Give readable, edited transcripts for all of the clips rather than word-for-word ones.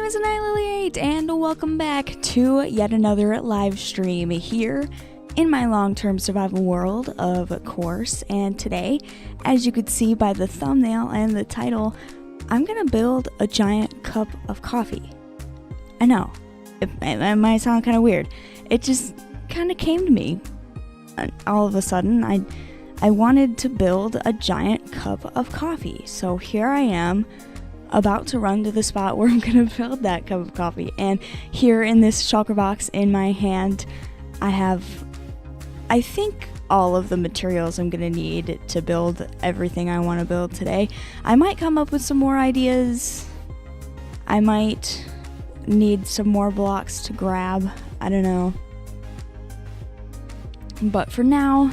is Annihilate, and welcome back to yet another live stream here in my long-term survival world, of course. And today, as you could see by the thumbnail and the title, I'm gonna build a giant cup of coffee. I know, it might sound kind of weird. It just kind of came to me all of a sudden. I wanted to build a giant cup of coffee, so here I am, about to run to the spot where I'm gonna build that cup of coffee. And here in this shulker box in my hand, I have, I think, all of the materials I'm gonna need to build everything I want to build today. I might come up with some more ideas. I might need some more blocks to grab. I don't know. But for now,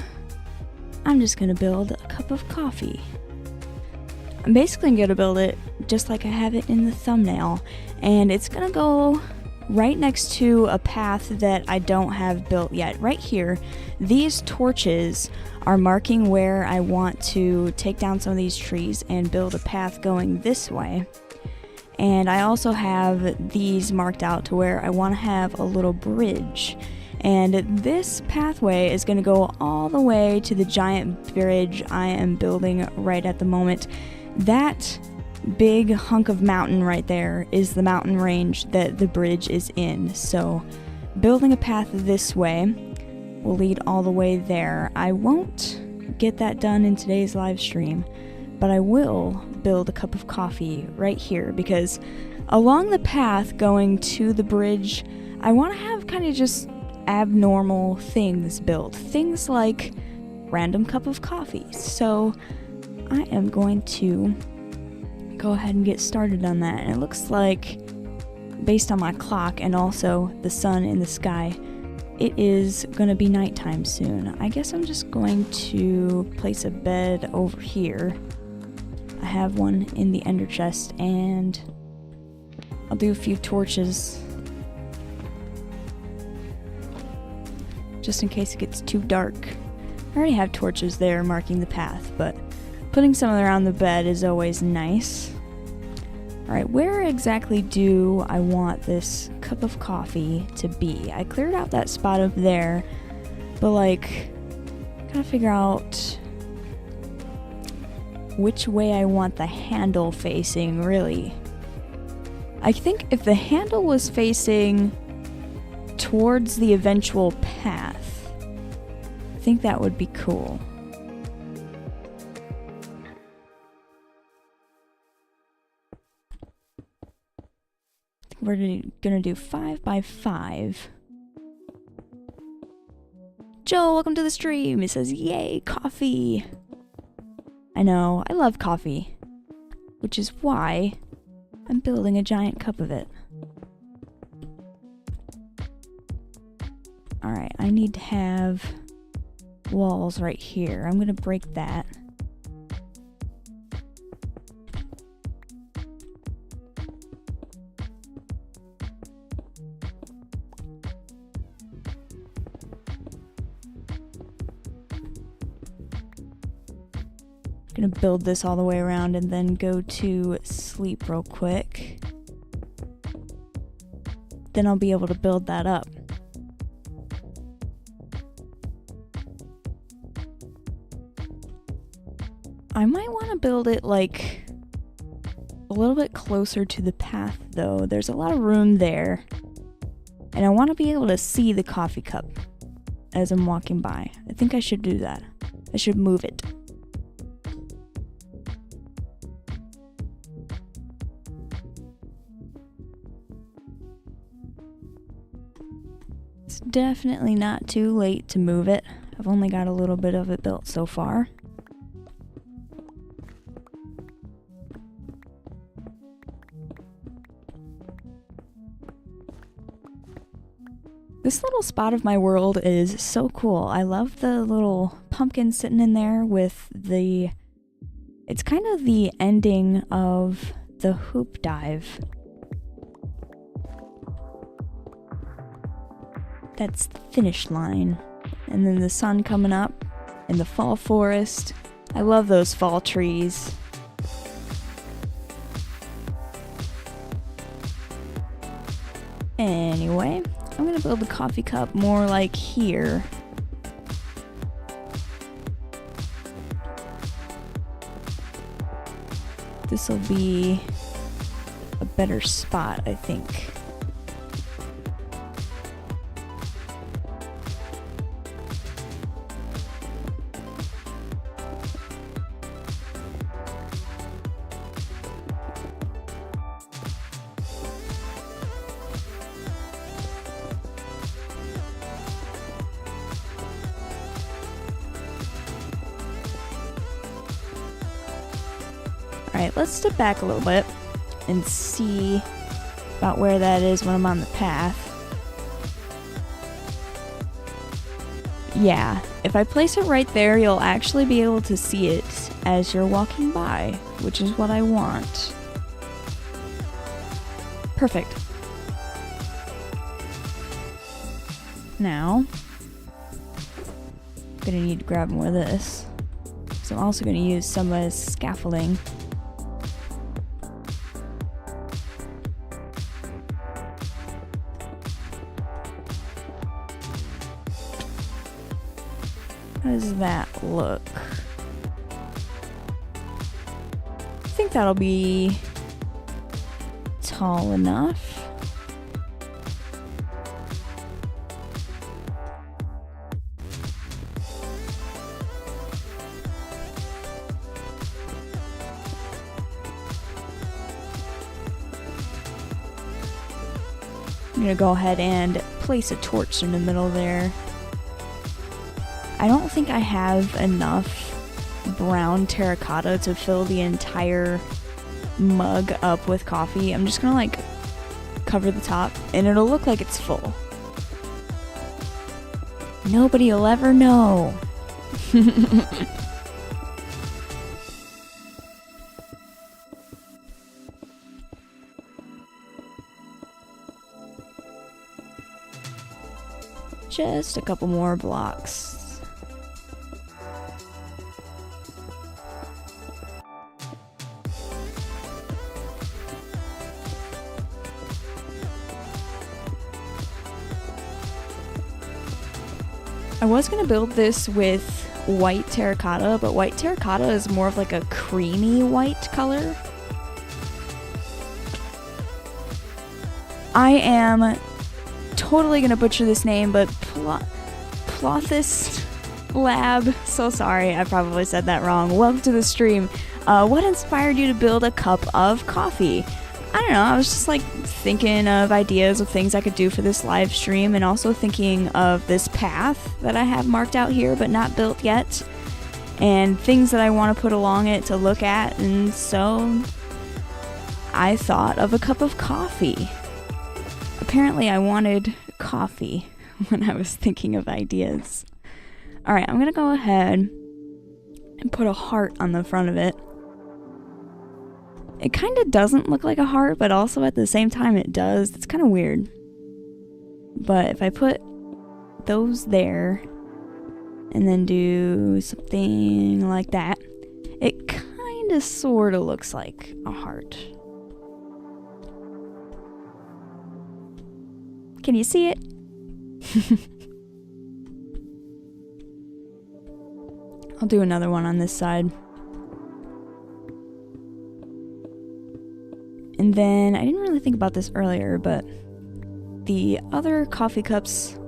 I'm just gonna build a cup of coffee. I'm basically gonna build it just like I have it in the thumbnail, and it's gonna go right next to a path that I don't have built yet. Right here, these torches are marking where I want to take down some of these trees and build a path going this way. And I also have these marked out to where I want to have a little bridge. And this pathway is going to go all the way to the giant bridge I am building right at the moment. That big hunk of mountain right there is the mountain range that the bridge is in. So building a path this way will lead all the way there. I won't get that done in today's live stream, but I will build a cup of coffee right here, because along the path going to the bridge, I want to have kind of just abnormal things built. Things like random cup of coffee. So I am going to go ahead and get started on that. And it looks like, based on my clock and also the sun in the sky, it is going to be nighttime soon. I guess I'm just going to place a bed over here. I have one in the ender chest, and I'll do a few torches just in case it gets too dark. I already have torches there marking the path, but putting some around the bed is always nice. Alright, where exactly do I want this cup of coffee to be? I cleared out that spot up there, but like, gotta figure out which way I want the handle facing, really. I think if the handle was facing towards the eventual path, I think that would be cool. We're gonna do 5 by 5. Joe, welcome to the stream. It says, yay, coffee. I know, I love coffee, which is why I'm building a giant cup of it. Alright, I need to have walls right here. I'm gonna break that. Gonna build this all the way around and then go to sleep real quick. Then I'll be able to build that up. I might want to build it like a little bit closer to the path though. There's a lot of room there, and I want to be able to see the coffee cup as I'm walking by. I think I should do that. I should move it. It's definitely not too late to move it. I've only got a little bit of it built so far. This little spot of my world is so cool. I love the little pumpkin sitting in there with the... It's kind of the ending of the hoop dive. That's the finish line. And then the sun coming up in the fall forest. I love those fall trees. Anyway, I'm gonna build the coffee cup more like here. This will be a better spot, I think. Alright, let's step back a little bit and see about where that is when I'm on the path. Yeah, if I place it right there, you'll actually be able to see it as you're walking by, which is what I want. Perfect. Now, I'm gonna need to grab more of this. So I'm also gonna use some as scaffolding. How does that look? I think that'll be tall enough. I'm gonna go ahead and place a torch in the middle there. I don't think I have enough brown terracotta to fill the entire mug up with coffee. I'm just gonna like cover the top and it'll look like it's full. Nobody will ever know. Just a couple more blocks. I was going to build this with white terracotta, but white terracotta is more of like a creamy white color. I am totally going to butcher this name, but Plothist Lab, so sorry, I probably said that wrong. Welcome to the stream. What inspired you to build a cup of coffee? I don't know, I was just like thinking of ideas of things I could do for this live stream, and also thinking of this path that I have marked out here but not built yet, and things that I want to put along it to look at, and so I thought of a cup of coffee. Apparently I wanted coffee when I was thinking of ideas. Alright, I'm gonna go ahead and put a heart on the front of it. It kind of doesn't look like a heart, but also at the same time it does. It's kind of weird. But if I put those there, and then do something like that, it kind of sort of looks like a heart. Can you see it? I'll do another one on this side. And then, I didn't really think about this earlier, but the other coffee cups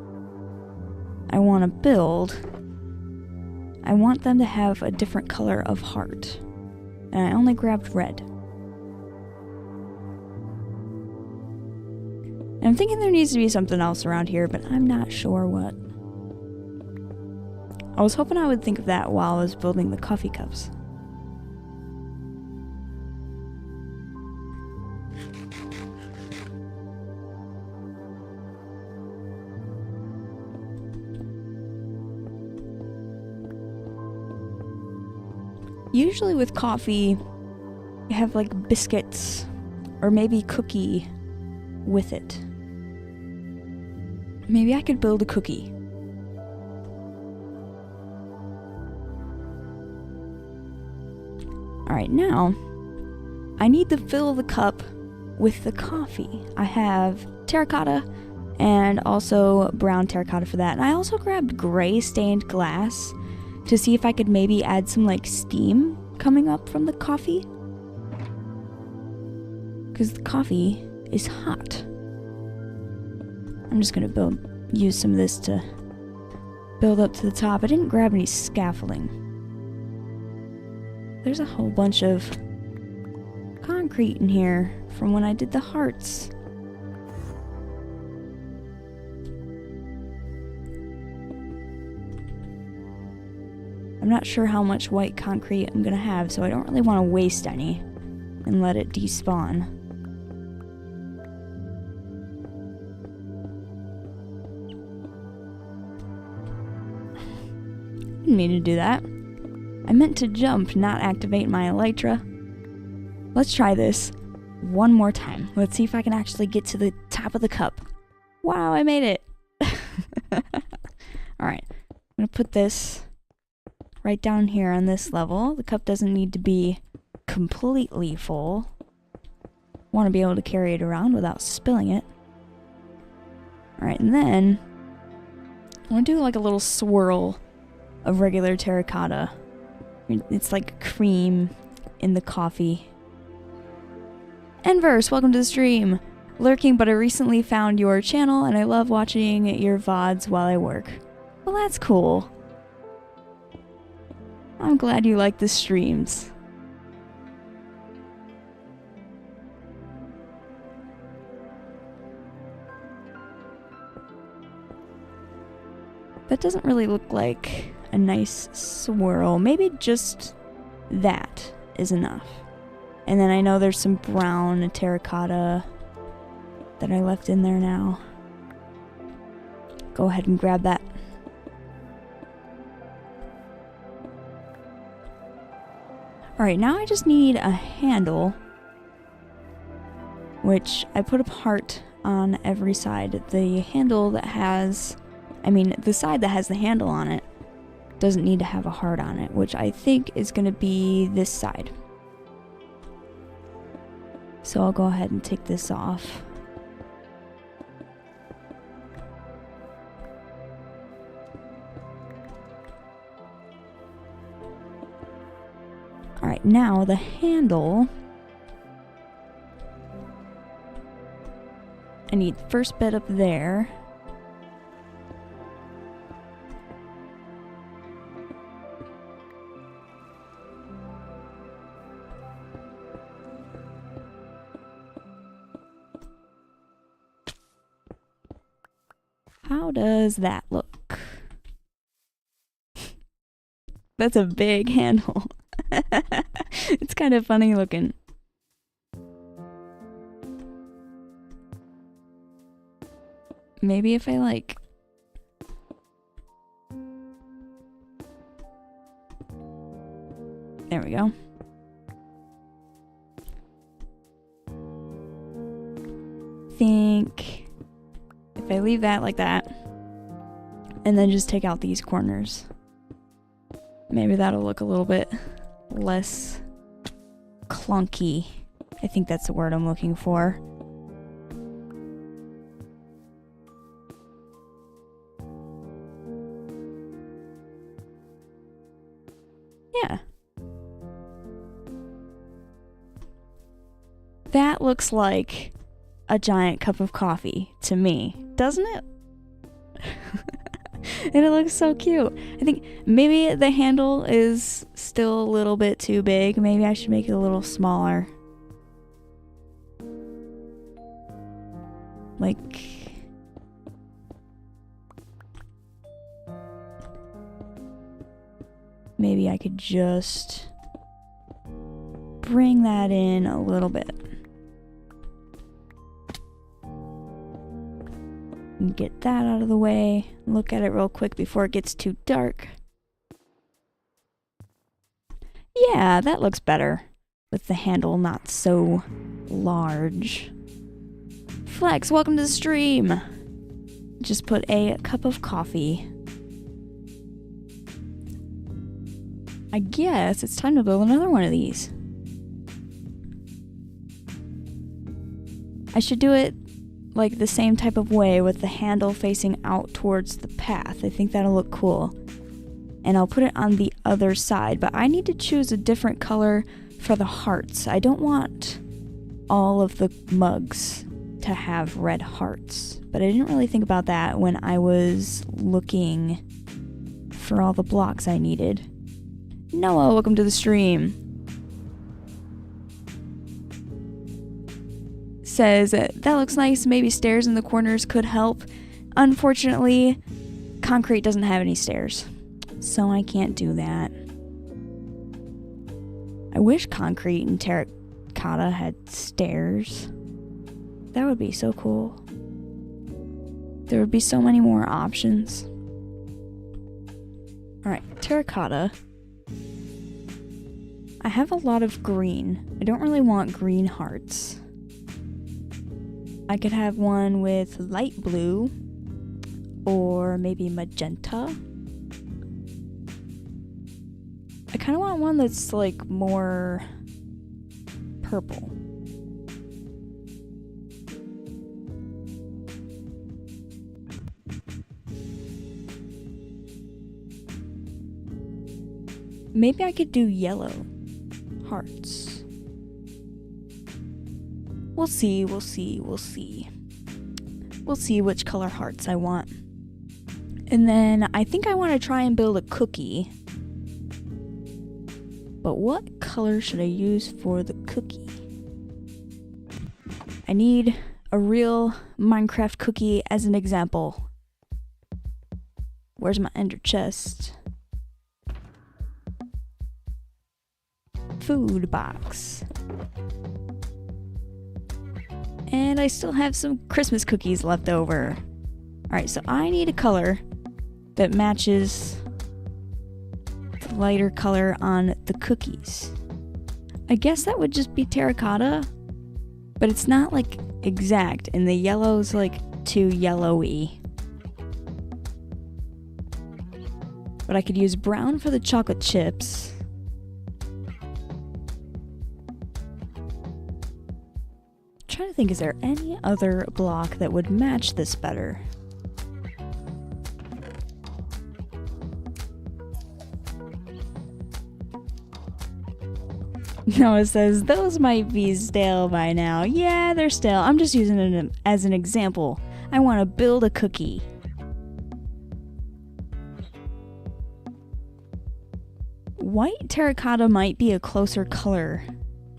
I want to build, I want them to have a different color of heart. And I only grabbed red. And I'm thinking there needs to be something else around here, but I'm not sure what. I was hoping I would think of that while I was building the coffee cups. Usually with coffee, you have like biscuits or maybe cookie with it. Maybe I could build a cookie. Alright, now I need to fill the cup with the coffee. I have terracotta and also brown terracotta for that. And I also grabbed gray stained glass to see if I could maybe add some like steam coming up from the coffee, because the coffee is hot. I'm just gonna use some of this to build up to the top. I didn't grab any scaffolding. There's a whole bunch of concrete in here from when I did the hearts. I'm not sure how much white concrete I'm gonna have, so I don't really want to waste any and let it despawn. Didn't mean to do that. I meant to jump, not activate my elytra. Let's try this one more time. Let's see if I can actually get to the top of the cup. Wow, I made it! Alright, I'm gonna put this right down here on this level. The cup doesn't need to be completely full. Want to be able to carry it around without spilling it. Alright, and then I want to do like a little swirl of regular terracotta. It's like cream in the coffee. Enverse, welcome to the stream. Lurking, but I recently found your channel and I love watching your VODs while I work. Well, that's cool. I'm glad you like the streams. That doesn't really look like a nice swirl. Maybe just that is enough. And then I know there's some brown terracotta that I left in there now. Go ahead and grab that. Alright, now I just need a handle, which I put a heart on every side. The handle that has, the side that has the handle on it doesn't need to have a heart on it, which I think is going to be this side. So I'll go ahead and take this off. Alright, now the handle. I need the first bit up there. How does that look? That's a big handle. It's kind of funny looking. Maybe if I like... There we go. Think if I leave that like that and then just take out these corners, maybe that'll look a little bit less clunky. I think that's the word I'm looking for. Yeah. That looks like a giant cup of coffee to me, doesn't it? And it looks so cute. I think maybe the handle is still a little bit too big. Maybe I should make it a little smaller. Like... maybe I could just bring that in a little bit. And get that out of the way. Look at it real quick before it gets too dark. Yeah, that looks better. With the handle not so large. Flex, welcome to the stream. Just put a cup of coffee. I guess it's time to build another one of these. I should do it like the same type of way with the handle facing out towards the path. I think that'll look cool. And I'll put it on the other side, but I need to choose a different color for the hearts. I don't want all of the mugs to have red hearts, but I didn't really think about that when I was looking for all the blocks I needed. Noah, welcome to the stream. Says, that looks nice, maybe stairs in the corners could help. Unfortunately, concrete doesn't have any stairs, so I can't do that. I wish concrete and terracotta had stairs. That would be so cool. There would be so many more options. Alright, terracotta. I have a lot of green. I don't really want green hearts. I could have one with light blue or maybe magenta. I kind of want one that's like more purple. Maybe I could do yellow hearts. We'll see, we'll see, we'll see. We'll see which color hearts I want. And then I think I want to try and build a cookie. But what color should I use for the cookie? I need a real Minecraft cookie as an example. Where's my ender chest? Food box. And I still have some Christmas cookies left over. Alright, so I need a color that matches the lighter color on the cookies. I guess that would just be terracotta, but it's not like exact, and the yellow's like too yellowy. But I could use brown for the chocolate chips. Trying to think, is there any other block that would match this better? Noah says, those might be stale by now. Yeah, they're stale. I'm just using it as an example. I want to build a cookie. White terracotta might be a closer color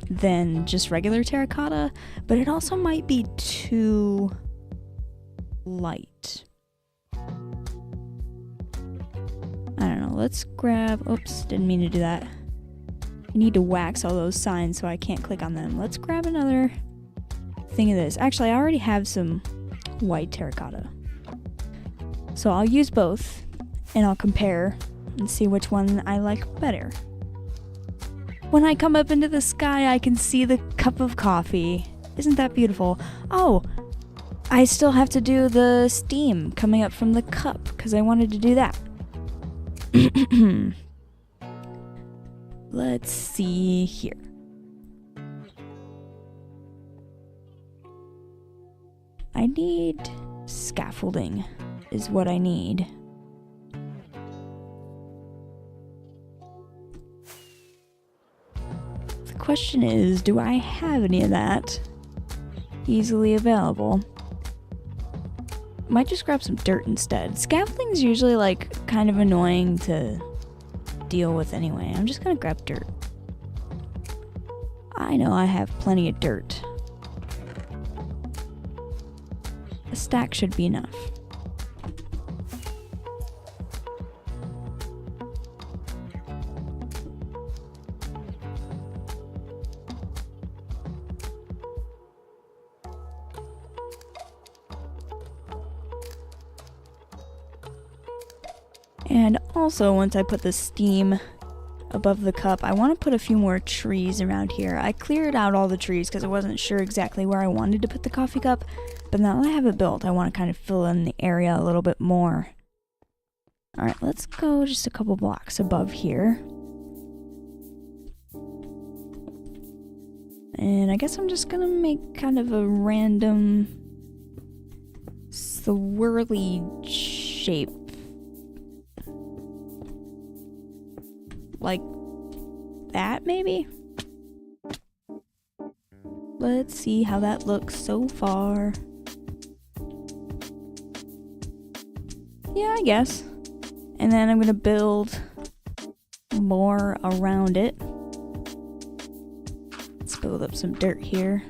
than just regular terracotta, but it also might be too light. I don't know, let's grab, oops, didn't mean to do that. I need to wax all those signs so I can't click on them. Let's grab another thing of this. Actually, I already have some white terracotta. So I'll use both and I'll compare and see which one I like better. When I come up into the sky, I can see the cup of coffee. Isn't that beautiful? Oh, I still have to do the steam coming up from the cup because I wanted to do that. Let's see here. I need scaffolding is what I need. Question is, do I have any of that easily available? Might just grab some dirt instead. Scaffolding's usually like kind of annoying to deal with anyway. I'm just gonna grab dirt. I know I have plenty of dirt. A stack should be enough. And also, once I put the steam above the cup, I want to put a few more trees around here. I cleared out all the trees because I wasn't sure exactly where I wanted to put the coffee cup, but now that I have it built, I want to kind of fill in the area a little bit more. Alright, let's go just a couple blocks above here. And I guess I'm just gonna make kind of a random swirly shape. Like that, maybe? Let's see how that looks so far. Yeah, I guess. And then I'm gonna build more around it. Let's build up some dirt here.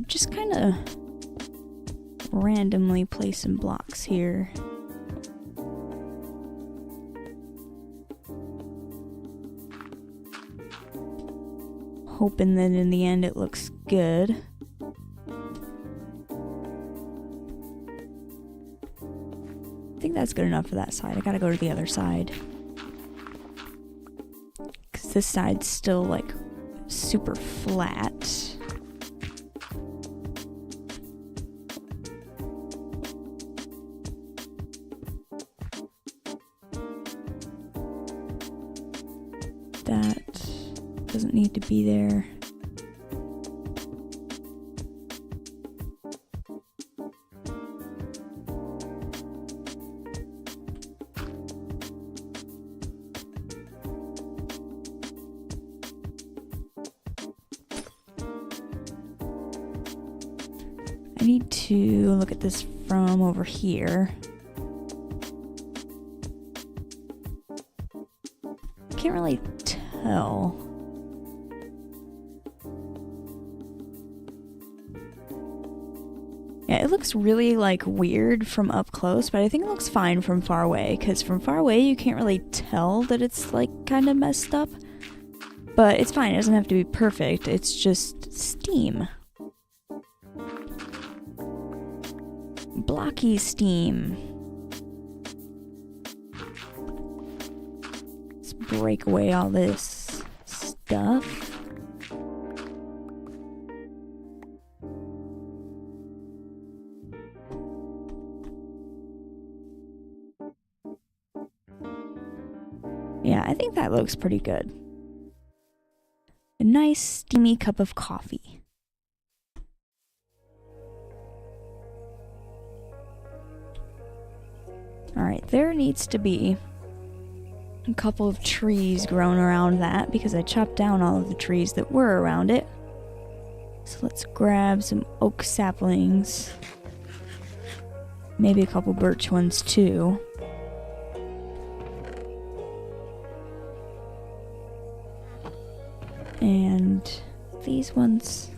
Just kind of randomly place some blocks here. Hoping that in the end it looks good. I think that's good enough for that side. I gotta go to the other side. Because this side's still like super flat. That doesn't need to be there. I need to look at this from over here. Can't really tell. Yeah, it looks really like weird from up close, but I think it looks fine from far away, because from far away you can't really tell that it's like kind of messed up. But it's fine, it doesn't have to be perfect, it's just steam. Blocky steam. Let's break away all this stuff. Yeah, I think that looks pretty good. A nice steamy cup of coffee. Alright, there needs to be a couple of trees grown around that because I chopped down all of the trees that were around it. So let's grab some oak saplings. Maybe a couple birch ones too. And these ones.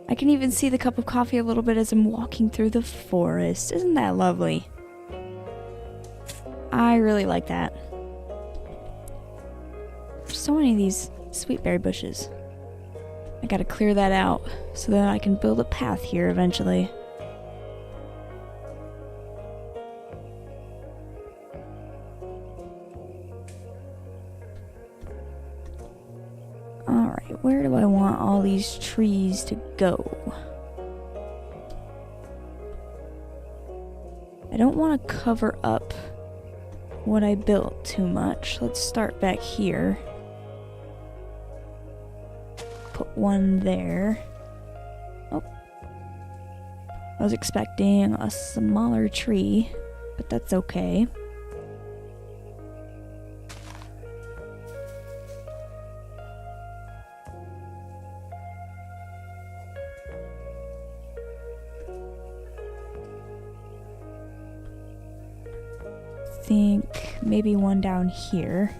I can even see the cup of coffee a little bit as I'm walking through the forest. Isn't that lovely? I really like that. There's so many of these sweetberry bushes. I gotta clear that out so that I can build a path here eventually. Alright, where do I want all these trees to go? I don't want to cover up what I built too much. Let's start back here. Put one there. Oh. I was expecting a smaller tree, but that's okay. Think maybe one down here.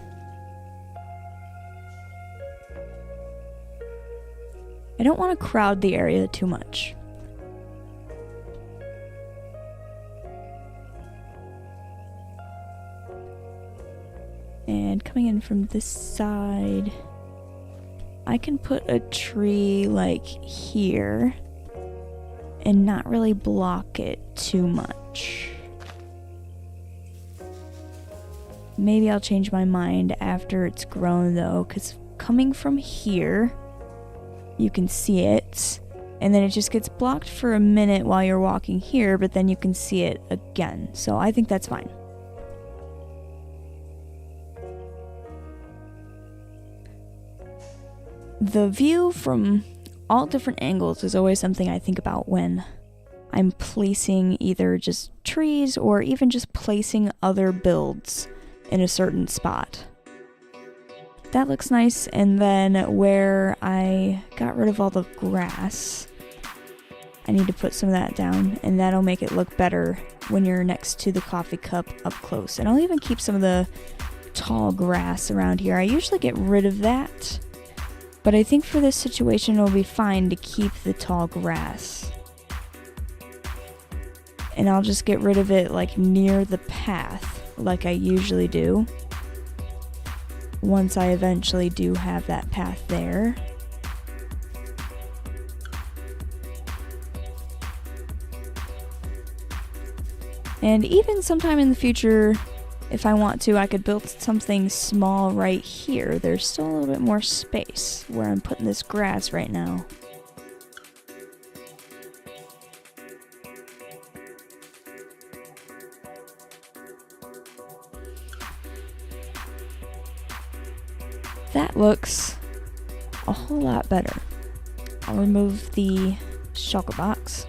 I don't want to crowd the area too much. And coming in from this side, I can put a tree like here and not really block it too much. Maybe I'll change my mind after it's grown though, because coming from here, you can see it, and then it just gets blocked for a minute while you're walking here, but then you can see it again. So I think that's fine. The view from all different angles is always something I think about when I'm placing either just trees or even just placing other builds in a certain spot. That looks nice, and then where I got rid of all the grass, I need to put some of that down, and that'll make it look better when you're next to the coffee cup up close. And I'll even keep some of the tall grass around here. I usually get rid of that, but I think for this situation it'll be fine to keep the tall grass. And I'll just get rid of it like near the path, like I usually do, once I eventually do have that path there. And even sometime in the future, if I want to, I could build something small right here. There's still a little bit more space where I'm putting this grass right now. That looks a whole lot better. I'll remove the shulker box.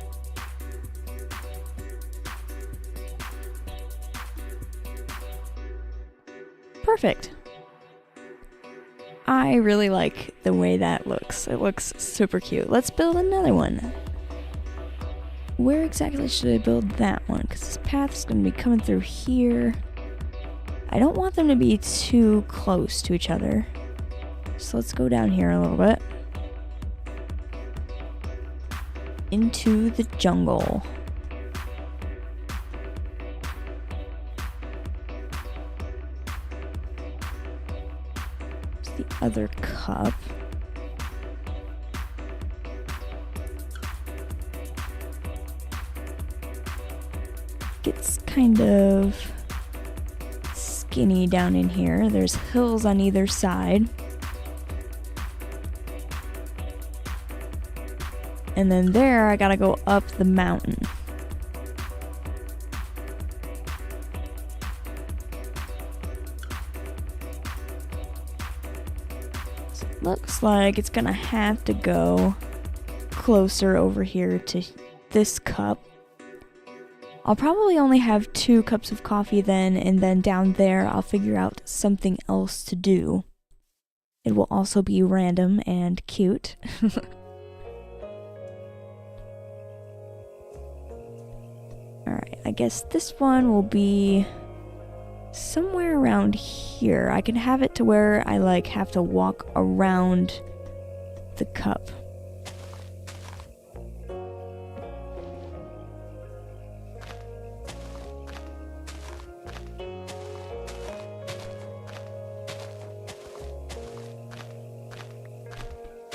Perfect. I really like the way that looks. It looks super cute. Let's build another one. Where exactly should I build that one? Because this path's going to be coming through here. I don't want them to be too close to each other. So let's go down here a little bit. Into the jungle. There's the other cup. Gets kind of skinny down in here. There's hills on either side. And then there, I gotta go up the mountain. So it looks like it's gonna have to go closer over here to this cup. I'll probably only have 2 cups of coffee then, and then down there I'll figure out something else to do. It will also be random and cute. Alright, I guess this one will be somewhere around here. I can have it to where I like have to walk around the cup.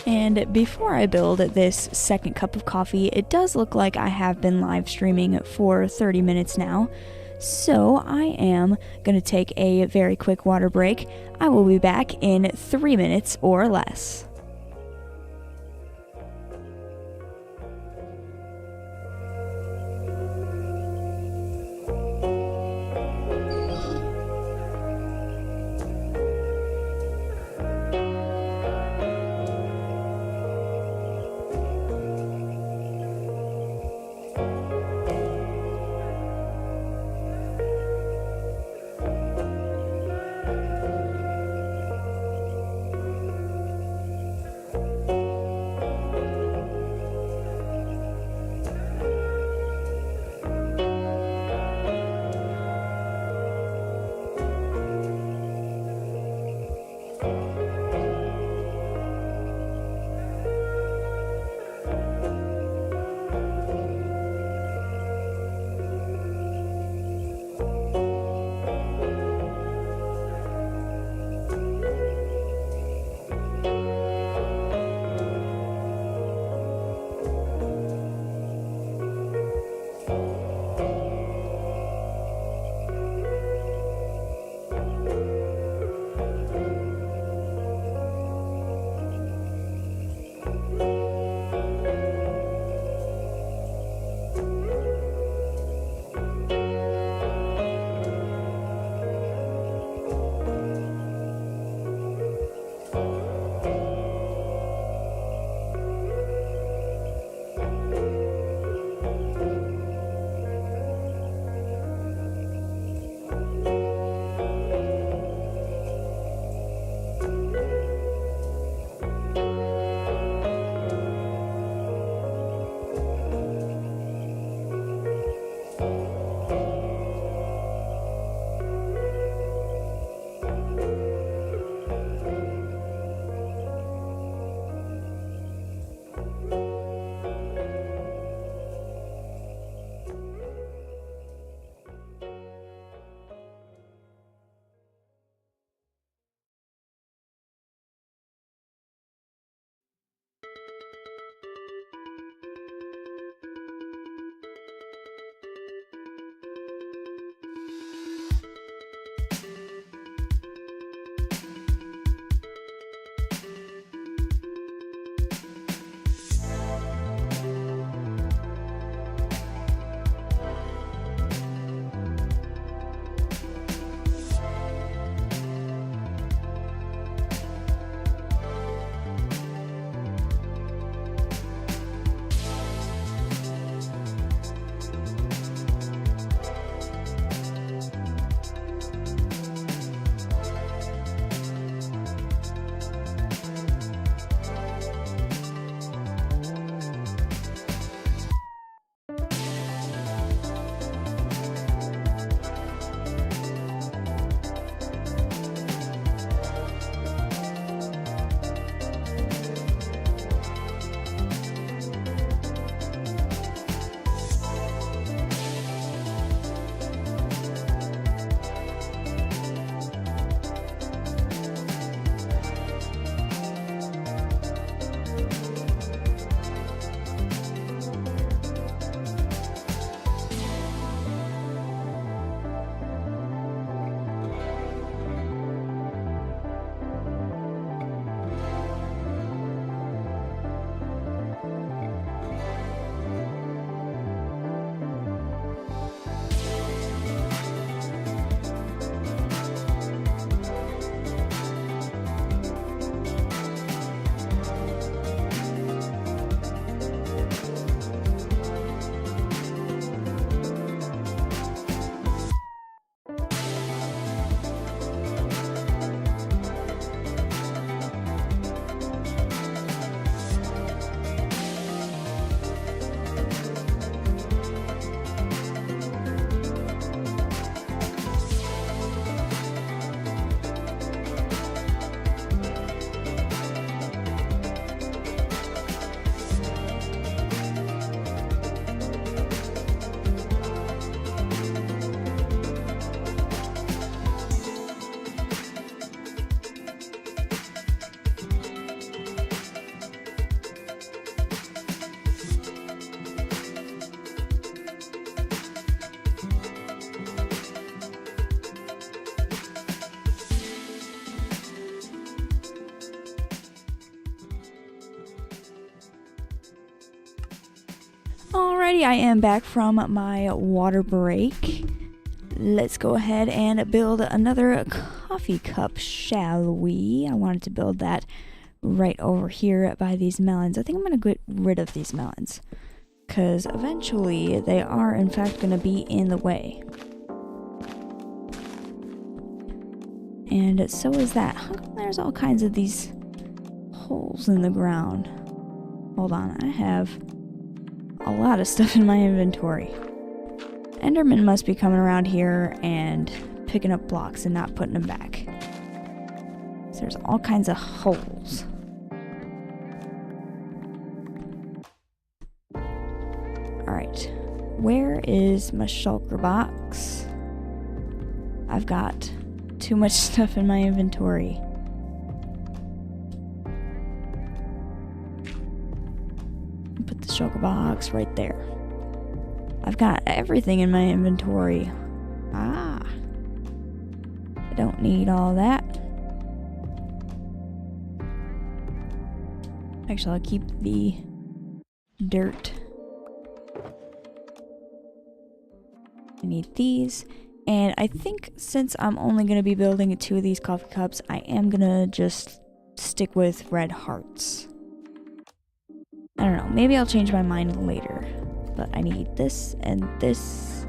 And before I build this second cup of coffee, it does look like I have been live streaming for 30 minutes now. So I am going to take a very quick water break. I will be back in 3 minutes or less. Alrighty, I am back from my water break. Let's go ahead and build another coffee cup, shall we? I wanted to build that right over here by these melons. I think I'm going to get rid of these melons, because eventually they are in fact going to be in the way. And so is that. How come there's all kinds of these holes in the ground? Hold on, I have a lot of stuff in my inventory. Enderman must be coming around here and picking up blocks and not putting them back. So there's all kinds of holes. Alright, where is my shulker box? I've got too much stuff in my inventory. Put the shulker box right there. I've got everything in my inventory. I don't need all that. Actually, I'll keep the dirt. I need these. And I think since I'm only going to be building 2 of these coffee cups, I am going to just stick with red hearts. I don't know, maybe I'll change my mind later. But I need this and this.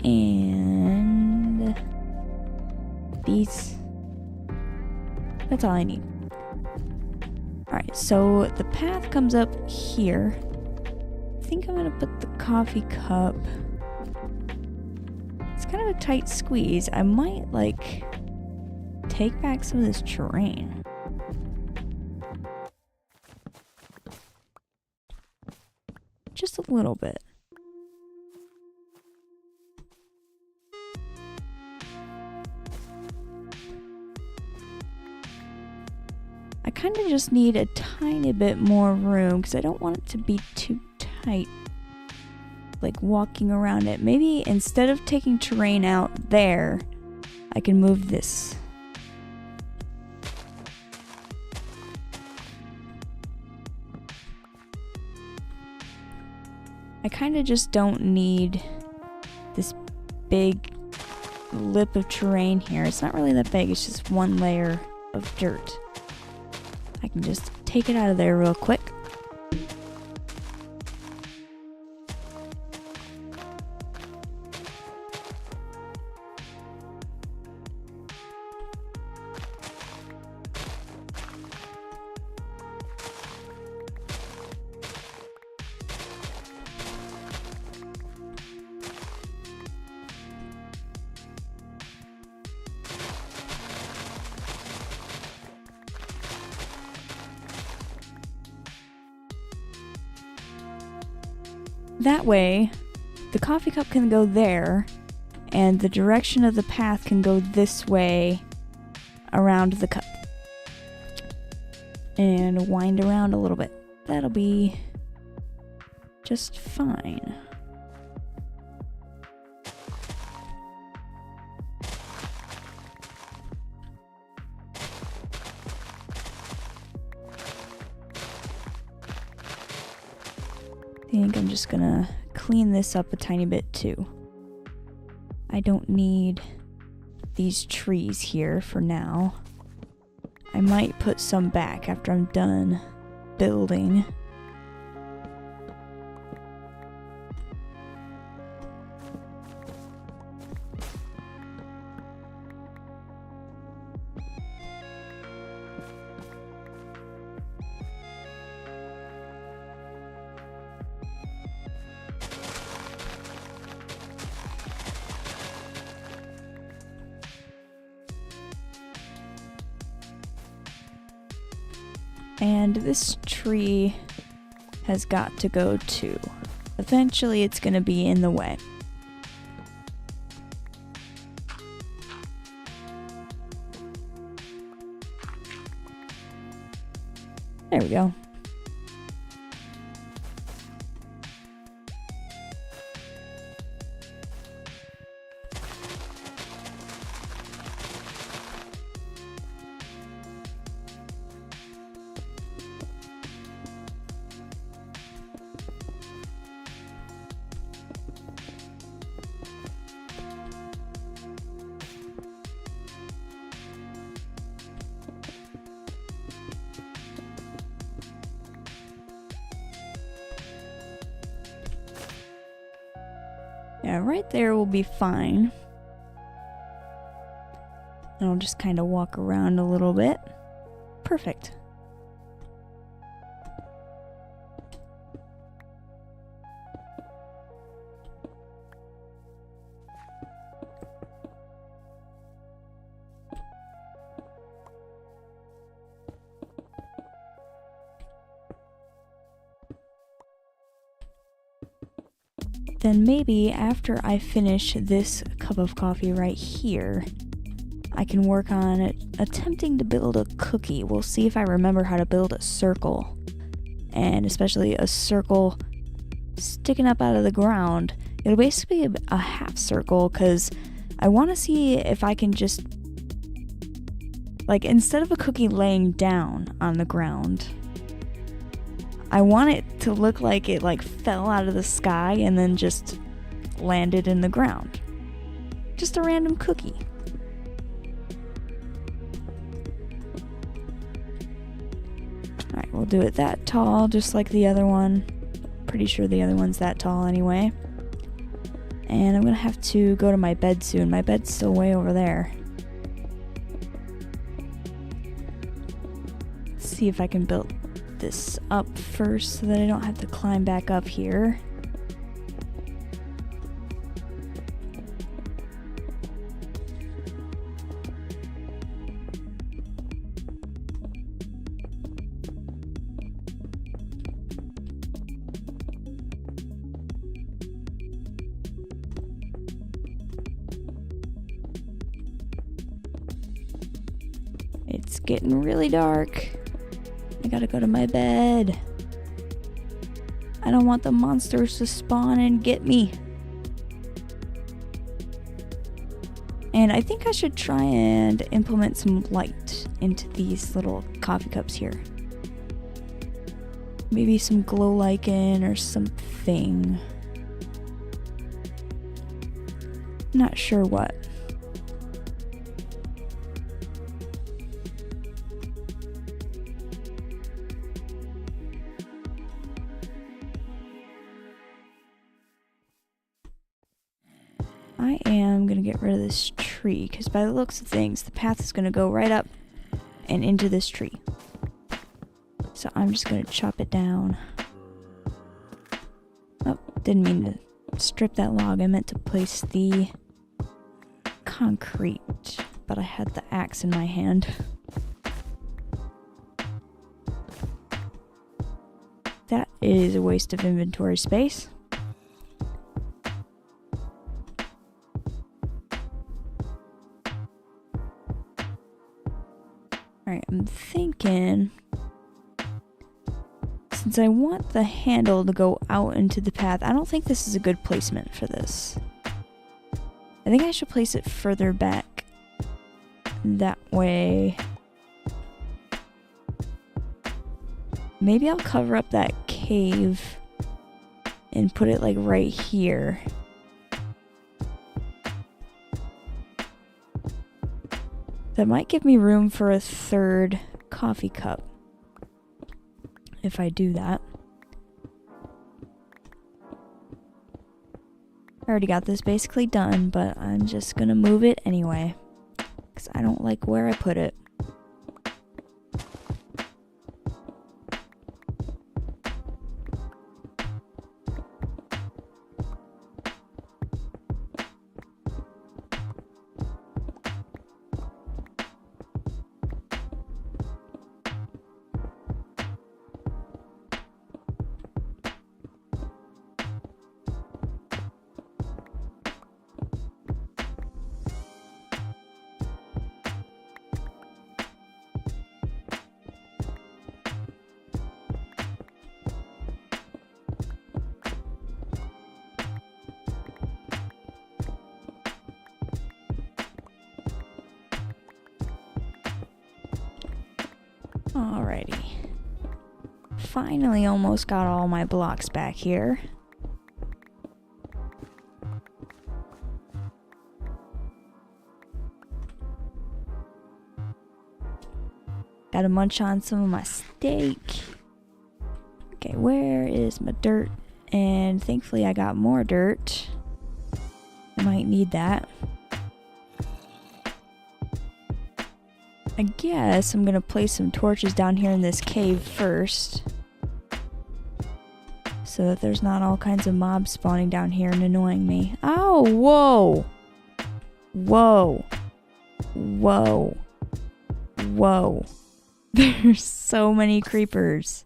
And these. That's all I need. Alright, so the path comes up here. I think I'm going to put the coffee cup. It's kind of a tight squeeze. I might, like, take back some of this terrain. Just a little bit. I kind of just need a tiny bit more room because I don't want it to be too tight. Like walking around it. Maybe instead of taking terrain out there, I can move this. I kind of just don't need this big lip of terrain here. It's not really that big, it's just one layer of dirt. I can just take it out of there real quick. That way, the coffee cup can go there, and the direction of the path can go this way around the cup. And wind around a little bit. That'll be just fine. I think I'm just gonna clean this up a tiny bit too. I don't need these trees here for now. I might put some back after I'm done building. And this tree has got to go too. Eventually it's going to be in the way. There we go. Yeah, right there will be fine. And I'll just kind of walk around a little bit. Perfect. Then maybe after I finish this cup of coffee right here, I can work on attempting to build a cookie. We'll see if I remember how to build a circle. And especially a circle sticking up out of the ground. It'll basically be a half circle because I want to see if I can just, like, instead of a cookie laying down on the ground, I want it to look like it like fell out of the sky and then just landed in the ground. Just a random cookie. Alright, we'll do it that tall, just like the other one. Pretty sure the other one's that tall anyway. And I'm gonna have to go to my bed soon. My bed's still way over there. Let's see if I can build this up first so that I don't have to climb back up here. It's getting really dark. I gotta go to my bed. I don't want the monsters to spawn and get me. And I think I should try and implement some light into these little coffee cups here. Maybe some glow lichen or something. Not sure what. I am going to get rid of this tree, because by the looks of things, the path is going to go right up and into this tree. So I'm just going to chop it down. Oh, didn't mean to strip that log. I meant to place the concrete, but I had the axe in my hand. That is a waste of inventory space. Alright, I'm thinking, since I want the handle to go out into the path, I don't think this is a good placement for this. I think I should place it further back. That way. Maybe I'll cover up that cave and put it like right here. That might give me room for a third coffee cup, if I do that. I already got this basically done, but I'm just gonna move it anyway, because I don't like where I put it. Alrighty. Finally almost got all my blocks back here. Gotta munch on some of my steak. Okay, where is my dirt? And thankfully I got more dirt. Might need that. I guess I'm gonna place some torches down here in this cave first, so that there's not all kinds of mobs spawning down here and annoying me. Oh, whoa! Whoa. Whoa. Whoa. There's so many creepers.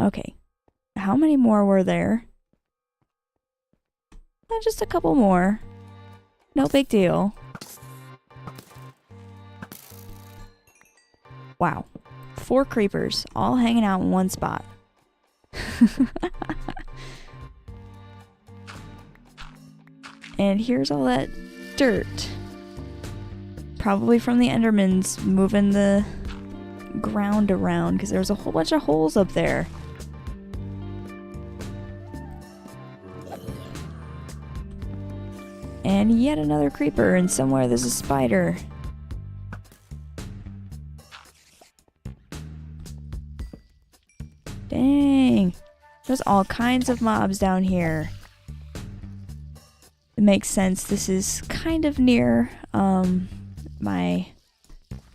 Okay. How many more were there? Just a couple more. No big deal. Wow. 4 creepers, all hanging out in one spot. And here's all that dirt. Probably from the Endermans moving the ground around, because there's a whole bunch of holes up there. And yet another creeper, and somewhere there's a spider. Dang. There's all kinds of mobs down here. It makes sense. This is kind of near my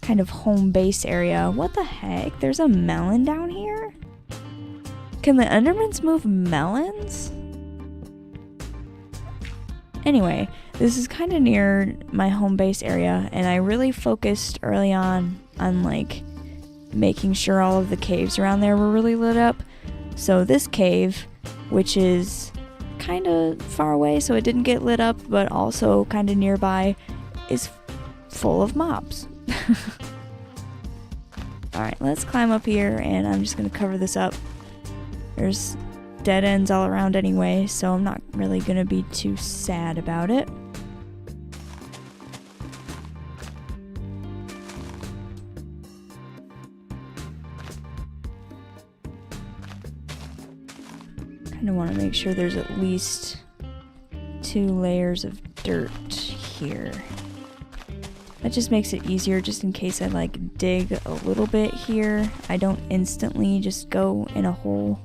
kind of home base area. What the heck? There's a melon down here? Can the Endermans move melons? Anyway, this is kind of near my home base area, and I really focused early on like making sure all of the caves around there were really lit up. So this cave, which is kind of far away so it didn't get lit up, but also kind of nearby, is full of mobs. Alright, let's climb up here, and I'm just going to cover this up. There's dead ends all around anyway, so I'm not really going to be too sad about it. Kind of want to make sure there's at least 2 layers of dirt here. That just makes it easier, just in case I like dig a little bit here, I don't instantly just go in a hole.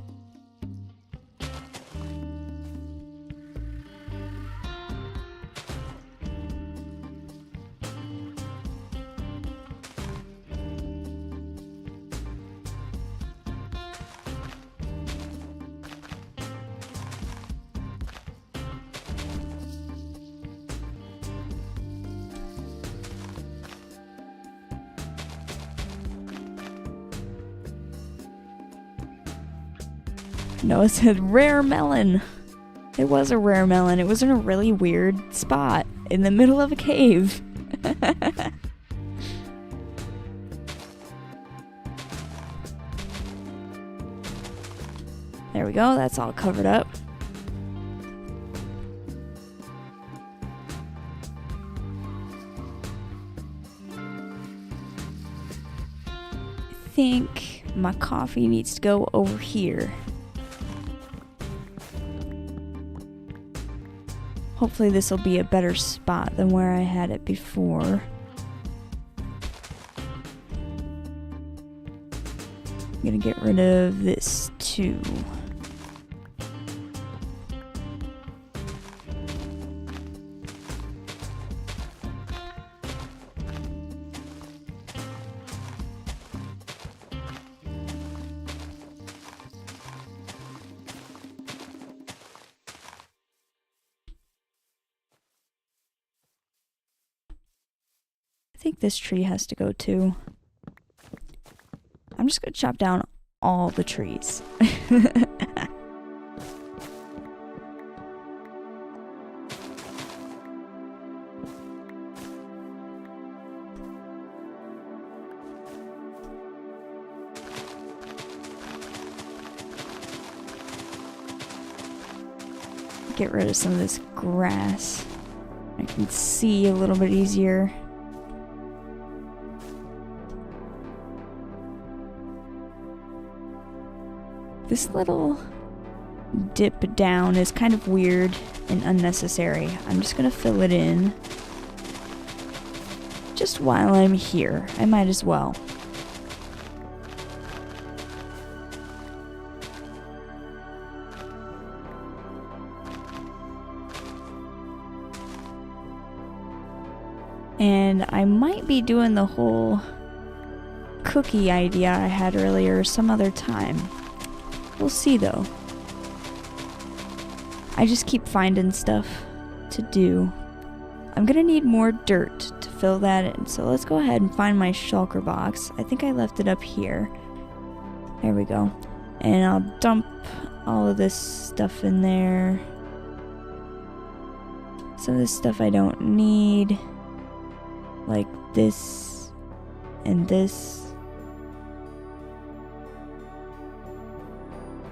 No, it said rare melon. It was a rare melon. It was in a really weird spot in the middle of a cave. There we go. That's all covered up. I think my coffee needs to go over here. Hopefully this will be a better spot than where I had it before. I'm gonna get rid of this too. I think this tree has to go too. I'm just gonna chop down all the trees. Get rid of some of this grass. I can see a little bit easier. This little dip down is kind of weird and unnecessary. I'm just gonna fill it in. Just while I'm here, I might as well. And I might be doing the whole cookie idea I had earlier some other time. We'll see though. I just keep finding stuff to do. I'm gonna need more dirt to fill that in, so let's go ahead and find my shulker box. I think I left it up here. There we go. And I'll dump all of this stuff in there. Some of this stuff I don't need. Like this and this.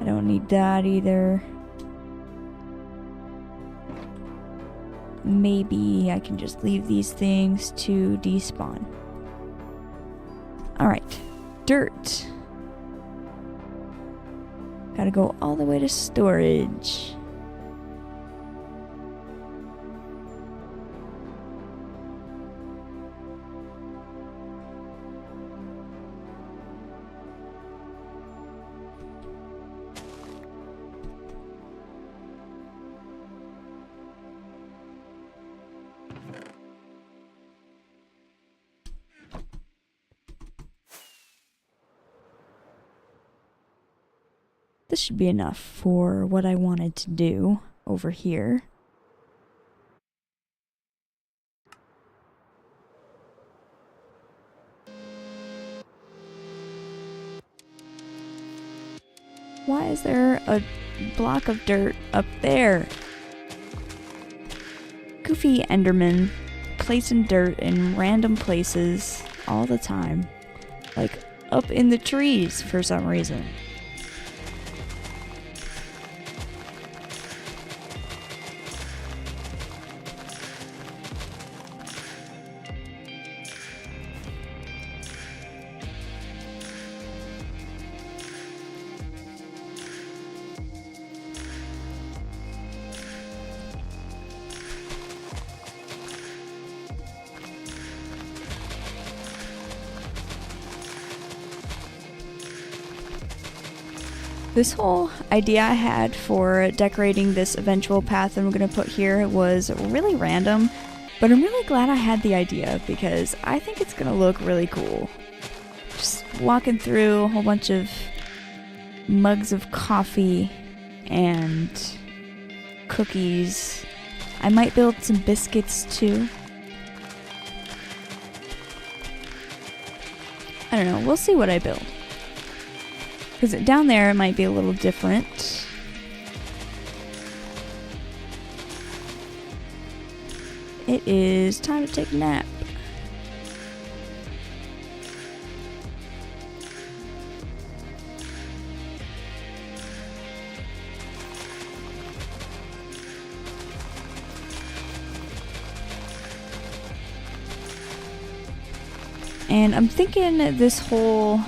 I don't need that either. Maybe I can just leave these things to despawn. Alright, dirt. Gotta go all the way to storage. This should be enough for what I wanted to do over here. Why is there a block of dirt up there? Goofy Enderman placing dirt in random places all the time. Like up in the trees for some reason. This whole idea I had for decorating this eventual path I'm going to put here was really random, but I'm really glad I had the idea because I think it's going to look really cool. Just walking through a whole bunch of mugs of coffee and cookies. I might build some biscuits too. I don't know, we'll see what I build. Because down there it might be a little different. It is time to take a nap. And I'm thinking this whole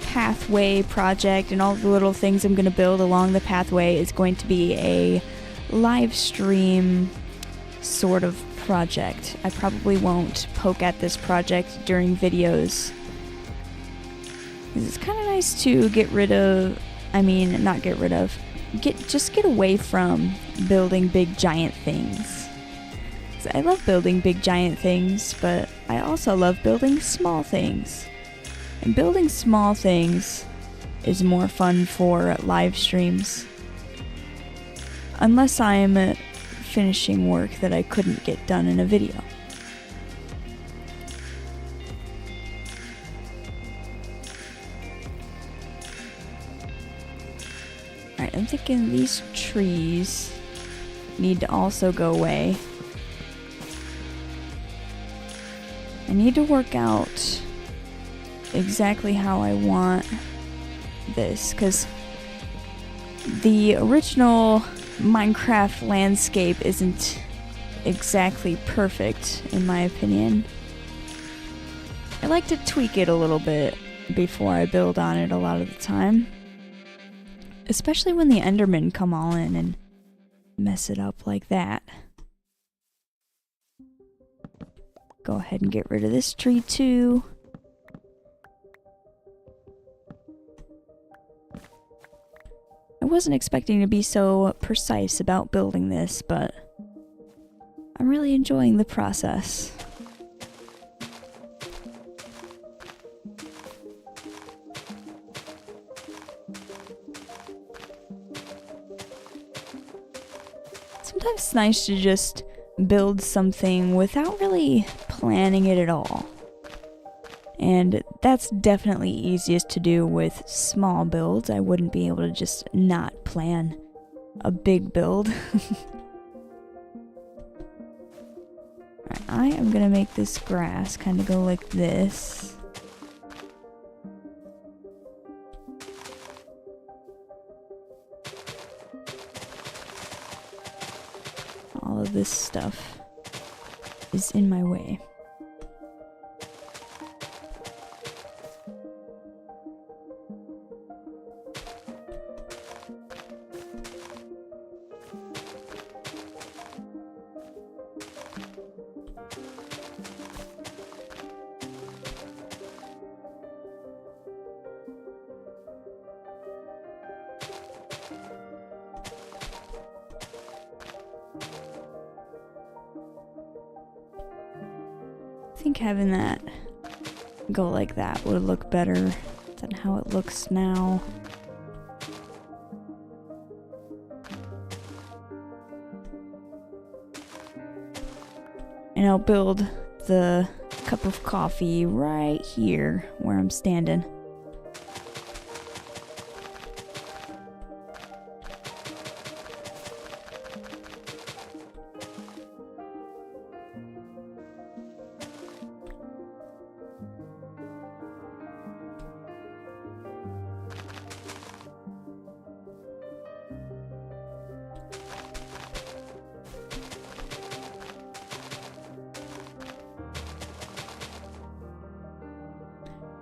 pathway project and all the little things I'm going to build along the pathway is going to be a live stream sort of project. I probably won't poke at this project during videos. It's kind of nice to get rid of, not get rid of, just get away from building big giant things. 'Cause I love building big giant things, but I also love building small things. And building small things is more fun for live streams. Unless I'm finishing work that I couldn't get done in a video. Alright, I'm thinking these trees need to also go away. I need to work out exactly how I want this, because the original Minecraft landscape isn't exactly perfect in my opinion. I like to tweak it a little bit before I build on it a lot of the time, especially when the Endermen come all in and mess it up like that. Go ahead and get rid of this tree too. I wasn't expecting to be so precise about building this, but I'm really enjoying the process. Sometimes it's nice to just build something without really planning it at all. And that's definitely easiest to do with small builds. I wouldn't be able to just not plan a big build. I am gonna make this grass kind of go like this. All of this stuff is in my way. I think having that go like that would look better than how it looks now. And I'll build the cup of coffee right here where I'm standing.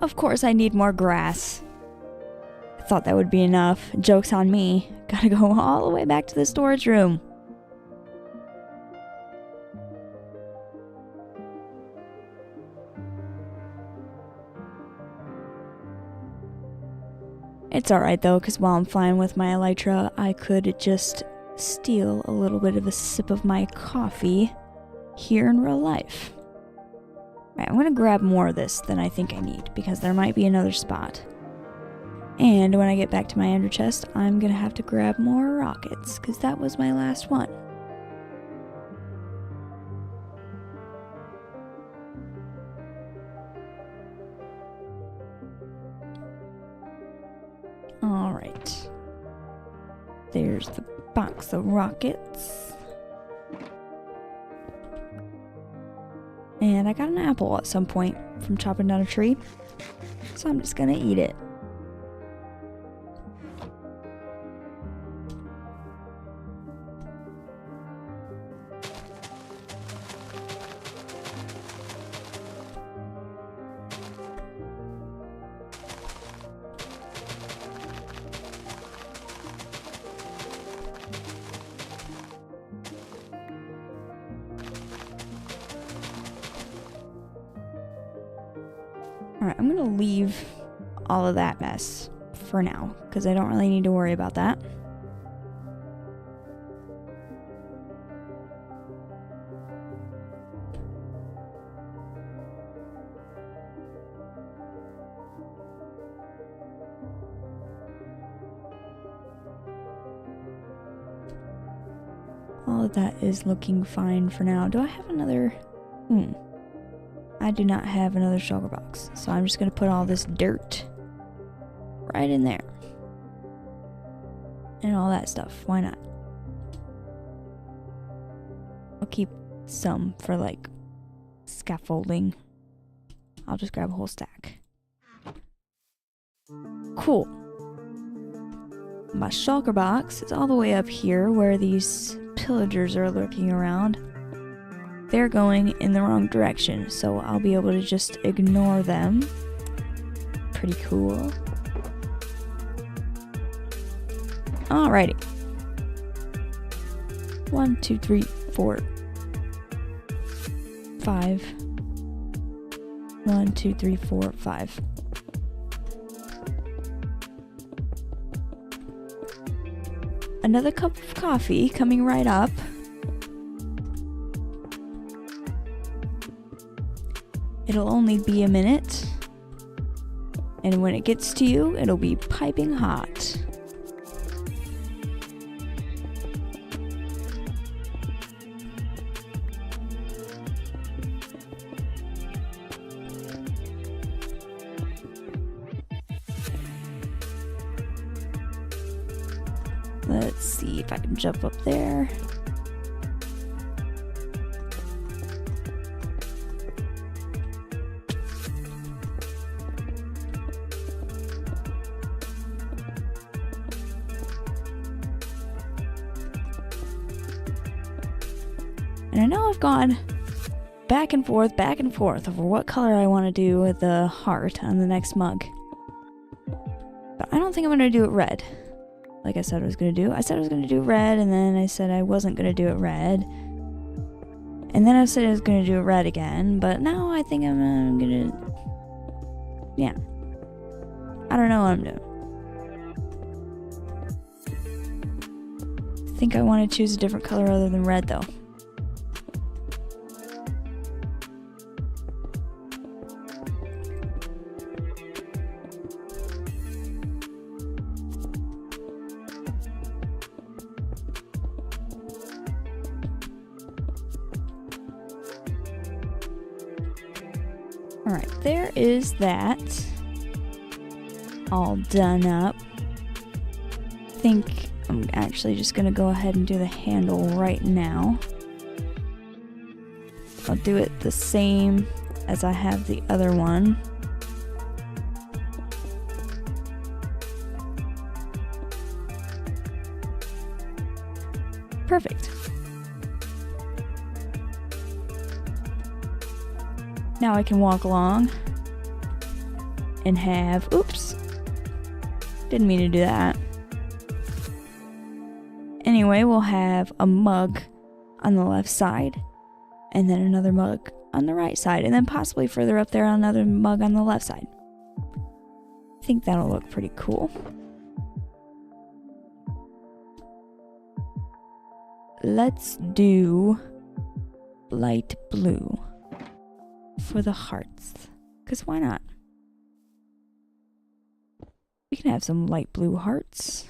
Of course I need more grass. I thought that would be enough. Joke's on me. Gotta go all the way back to the storage room. It's alright though, because while I'm flying with my elytra, I could just steal a little bit of a sip of my coffee here in real life. Alright, I'm gonna grab more of this than I think I need, because there might be another spot. And when I get back to my ender chest, I'm gonna have to grab more rockets, because that was my last one. Alright. There's the box of rockets. And I got an apple at some point from chopping down a tree, so I'm just gonna eat it. Alright, I'm gonna leave all of that mess for now, because I don't really need to worry about that. All of that is looking fine for now. Do I have another... I do not have another shulker box, so I'm just going to put all this dirt right in there. And all that stuff. Why not? I'll keep some for, like, scaffolding. I'll just grab a whole stack. Cool. My shulker box is all the way up here where these pillagers are lurking around. They're going in the wrong direction, so I'll be able to just ignore them. Pretty cool. Alrighty. 1, 2, 3, 4, 5. 1, 2, 3, 4, 5. Another cup of coffee coming right up. It'll only be a minute. And when it gets to you, it'll be piping hot. Let's see if I can jump up there. And I know I've gone back and forth over what color I want to do with the heart on the next mug. But I don't think I'm going to do it red. Like I said I was going to do. I said I was going to do red, and then I said I wasn't going to do it red. And then I said I was going to do it red again, but now I think I'm going to... Yeah. I don't know what I'm doing. I think I want to choose a different color other than red, though. Alright, there is that. All done up. I think I'm actually just going to go ahead and do the handle right now. I'll do it the same as I have the other one. Perfect. Now I can walk along and have, oops, didn't mean to do that. Anyway, we'll have a mug on the left side and then another mug on the right side, and then possibly further up there another mug on the left side. I think that'll look pretty cool. Let's do light blue for the hearts, because why not? We can have some light blue hearts.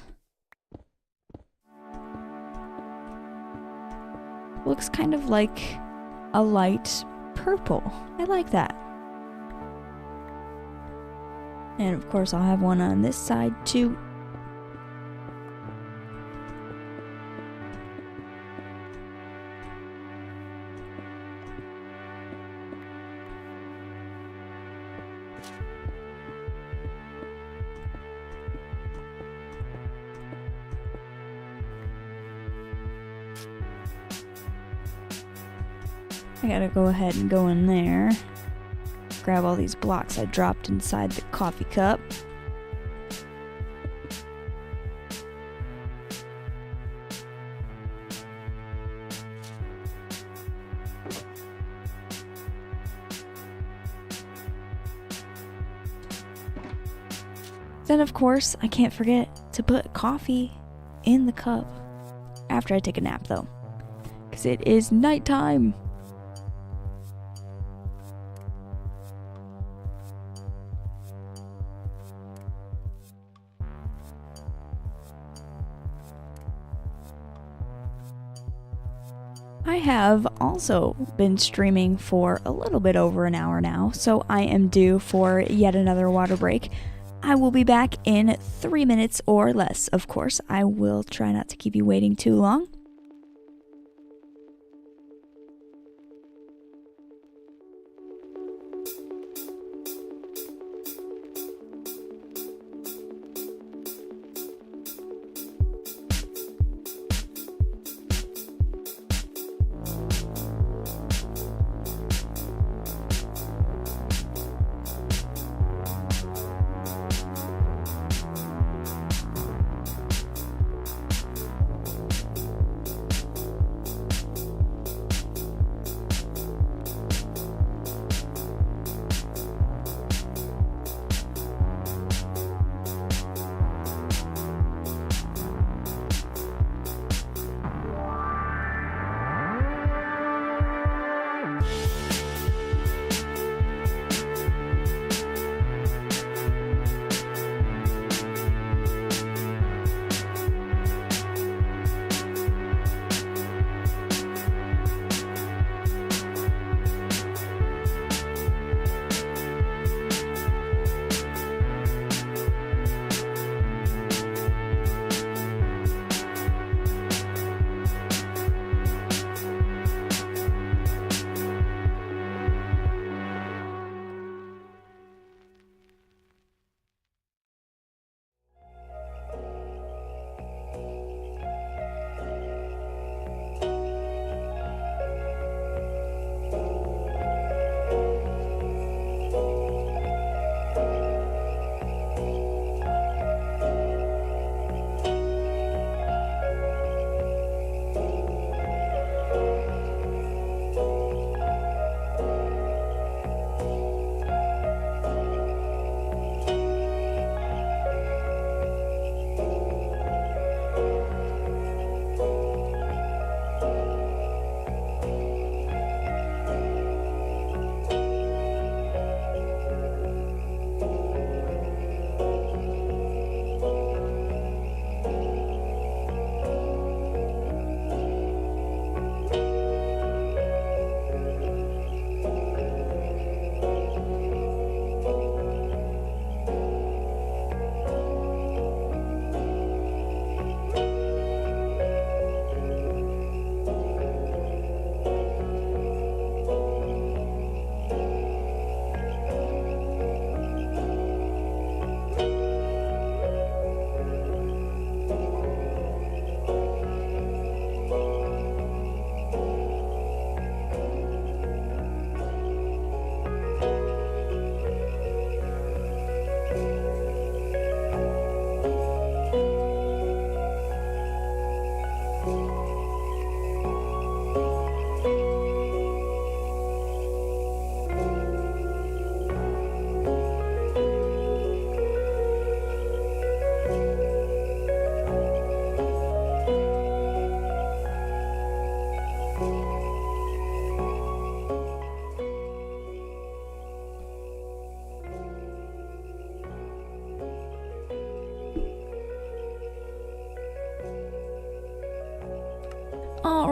Looks kind of like a light purple. I like that. And of course I'll have one on this side too. I gotta go ahead and go in there, grab all these blocks I dropped inside the coffee cup. Then of course, I can't forget to put coffee in the cup after I take a nap though, because it is nighttime. I have also been streaming for a little bit over an hour now, so I am due for yet another water break. I will be back in 3 minutes or less, of course. I will try not to keep you waiting too long.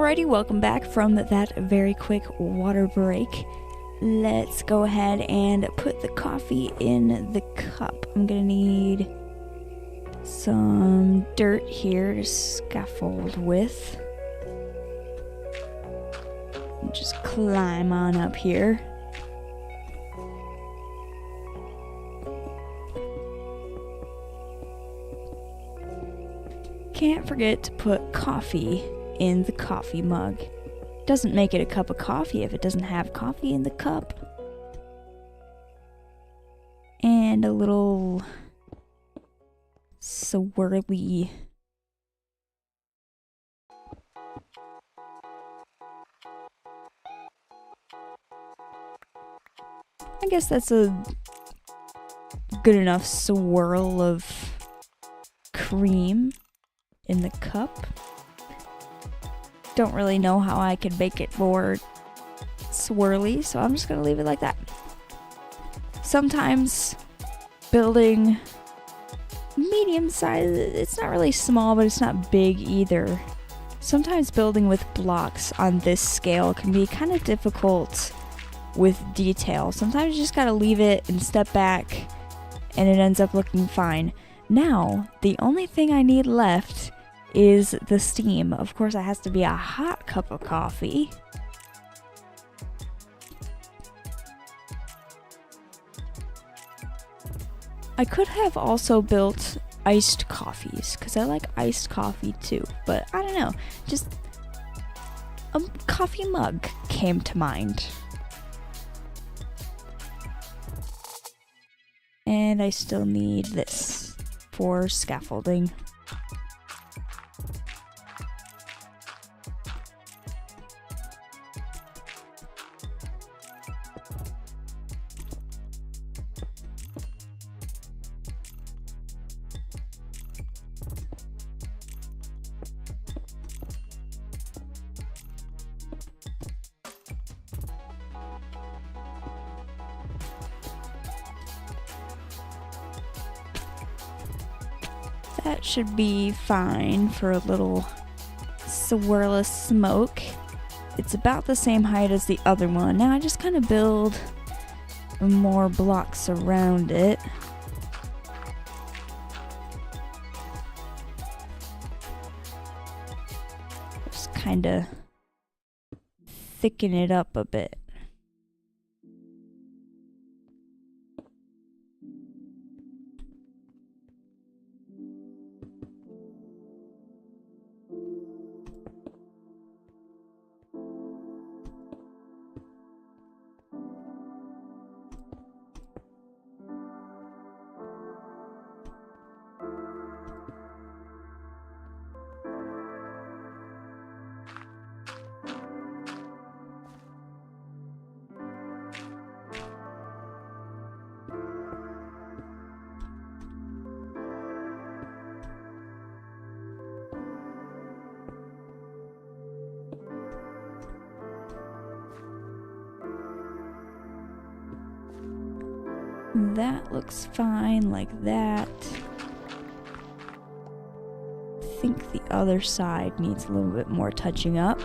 Alrighty, welcome back from that very quick water break. Let's go ahead and put the coffee in the cup. I'm gonna need some dirt here to scaffold with. Just climb on up here. Can't forget to put coffee in the coffee mug. Doesn't make it a cup of coffee if it doesn't have coffee in the cup. And a little swirly. I guess that's a good enough swirl of cream in the cup. Don't really know how I could make it more swirly, so I'm just gonna leave it like that. Sometimes building medium size, it's not really small, but it's not big either. Sometimes building with blocks on this scale can be kind of difficult with detail. Sometimes you just gotta leave it and step back and it ends up looking fine. Now, the only thing I need left is the steam. Of course, it has to be a hot cup of coffee. I could have also built iced coffees, because I like iced coffee too, but I don't know, just a coffee mug came to mind. And I still need this for scaffolding. That should be fine for a little swirl of smoke. It's about the same height as the other one. Now I just kind of build more blocks around it. Just kind of thicken it up a bit. That looks fine like that. I think the other side needs a little bit more touching up.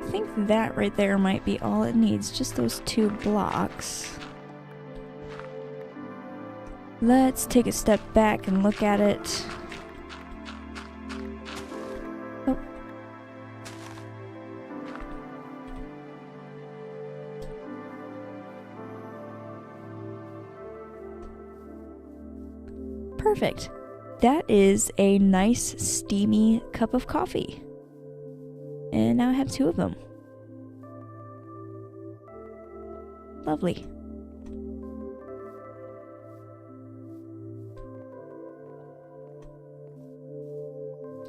I think that right there might be all it needs, just those 2 blocks. Let's take a step back and look at it. Oh. Perfect. That is a nice steamy cup of coffee. And now I have 2 of them. Lovely.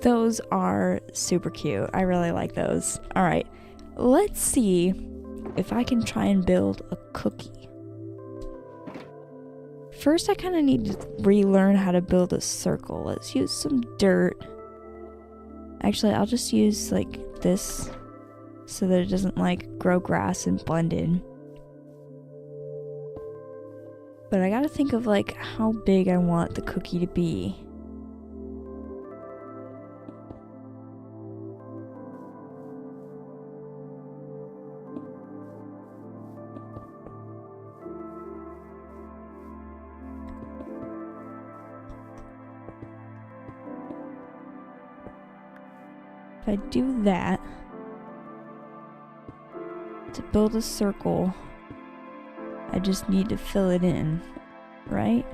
Those are super cute. I really like those. Alright, let's see if I can try and build a cookie. First, I kind of need to relearn how to build a circle. Let's use some dirt. Actually, I'll just use like this so that it doesn't like grow grass and blend in. But I gotta think of like how big I want the cookie to be. If I do that, to build a circle, I just need to fill it in, right?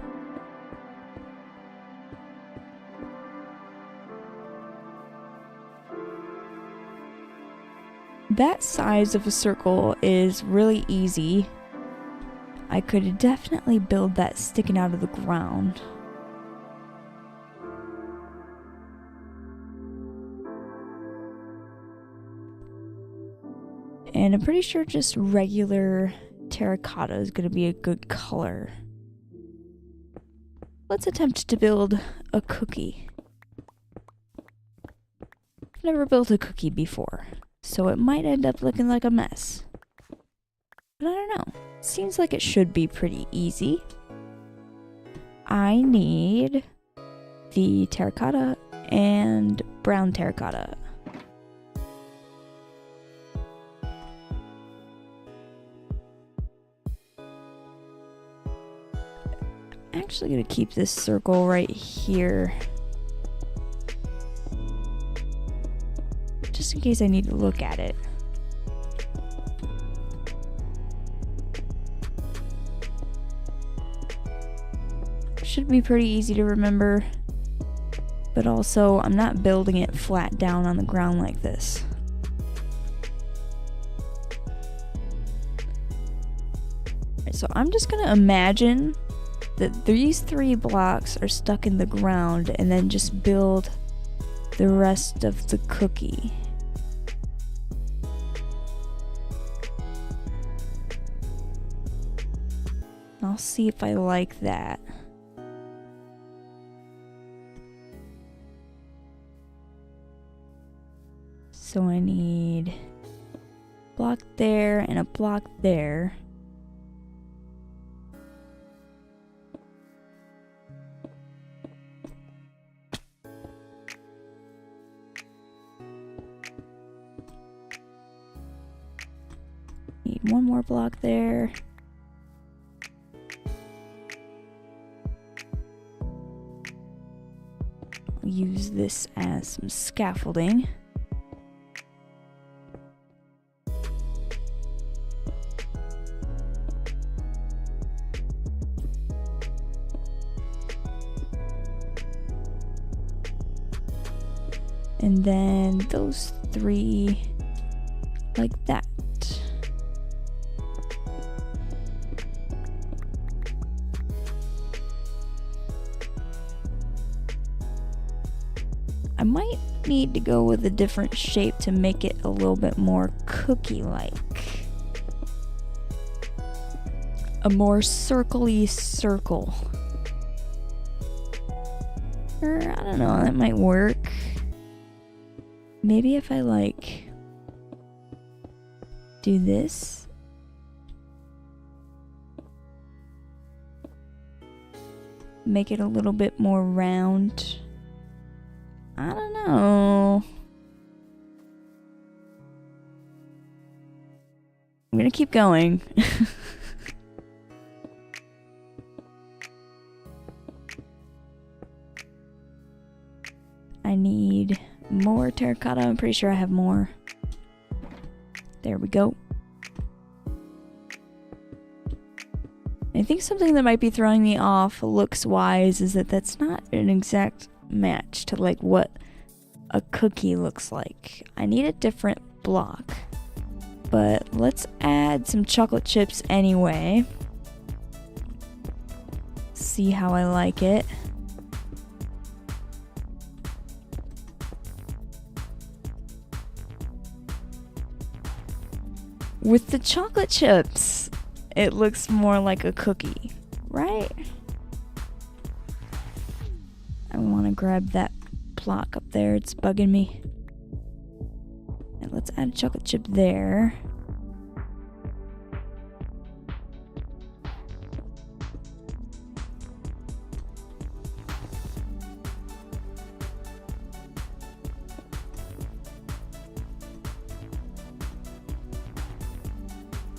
That size of a circle is really easy. I could definitely build that sticking out of the ground. And I'm pretty sure just regular terracotta is going to be a good color. Let's attempt to build a cookie. I've never built a cookie before, so it might end up looking like a mess. But I don't know. Seems like it should be pretty easy. I need the terracotta and brown terracotta. I'm actually gonna keep this circle right here, just in case I need to look at it. Should be pretty easy to remember, but also I'm not building it flat down on the ground like this. Right, so I'm just gonna imagine that these 3 blocks are stuck in the ground and then just build the rest of the cookie. I'll see if I like that. So I need a block there and a block there. Need one more block there. I'll use this as some scaffolding. And then those 3 like that. I might need to go with a different shape to make it a little bit more cookie-like. A more circle-y circle. Or, I don't know, that might work. Maybe if I like do this. Make it a little bit more round. I don't know. I'm gonna keep going. I need more terracotta. I'm pretty sure I have more. There we go. I think something that might be throwing me off looks wise is that that's not an exact match to like what a cookie looks like. I need a different block, but let's add some chocolate chips anyway. See how I like it. With the chocolate chips, it looks more like a cookie, right? I want to grab that block up there. It's bugging me. And let's add a chocolate chip there.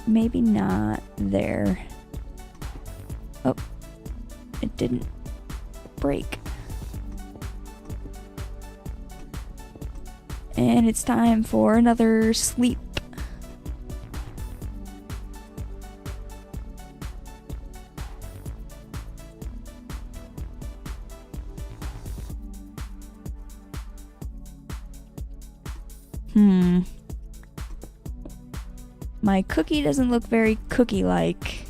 Maybe not there. Oh, it didn't break. And it's time for another sleep. My cookie doesn't look very cookie-like.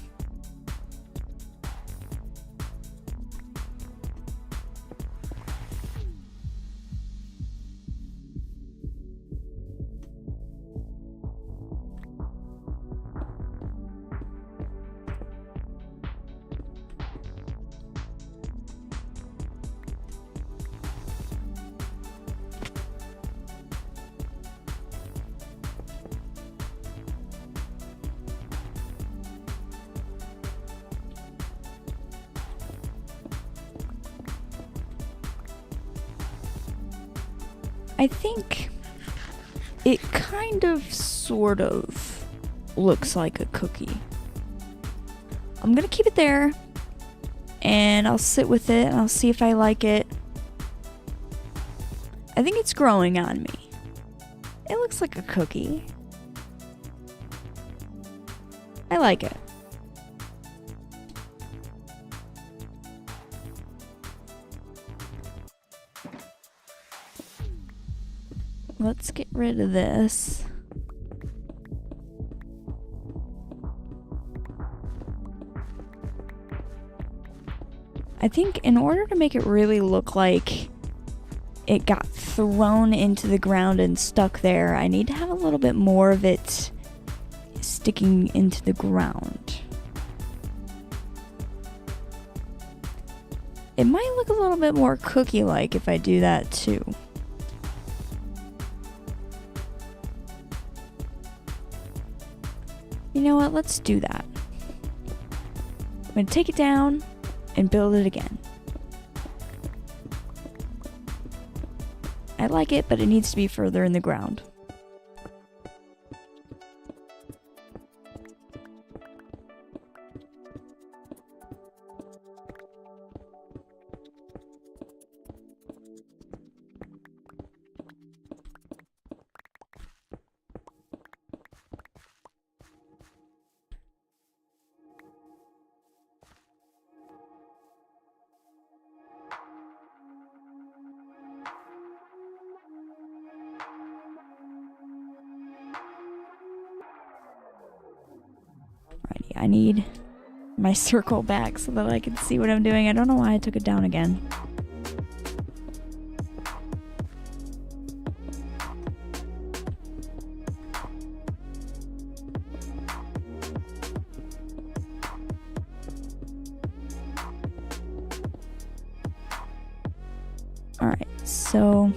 I think it kind of, sort of, looks like a cookie. I'm gonna keep it there, and I'll sit with it, and I'll see if I like it. I think it's growing on me. It looks like a cookie. I like it. Let's get rid of this. I think in order to make it really look like it got thrown into the ground and stuck there, I need to have a little bit more of it sticking into the ground. It might look a little bit more cookie-like if I do that too. You know what? Let's do that. I'm going to take it down and build it again. I like it, but it needs to be further in the ground. I need my circle back so that I can see what I'm doing. I don't know why I took it down again. Alright, so...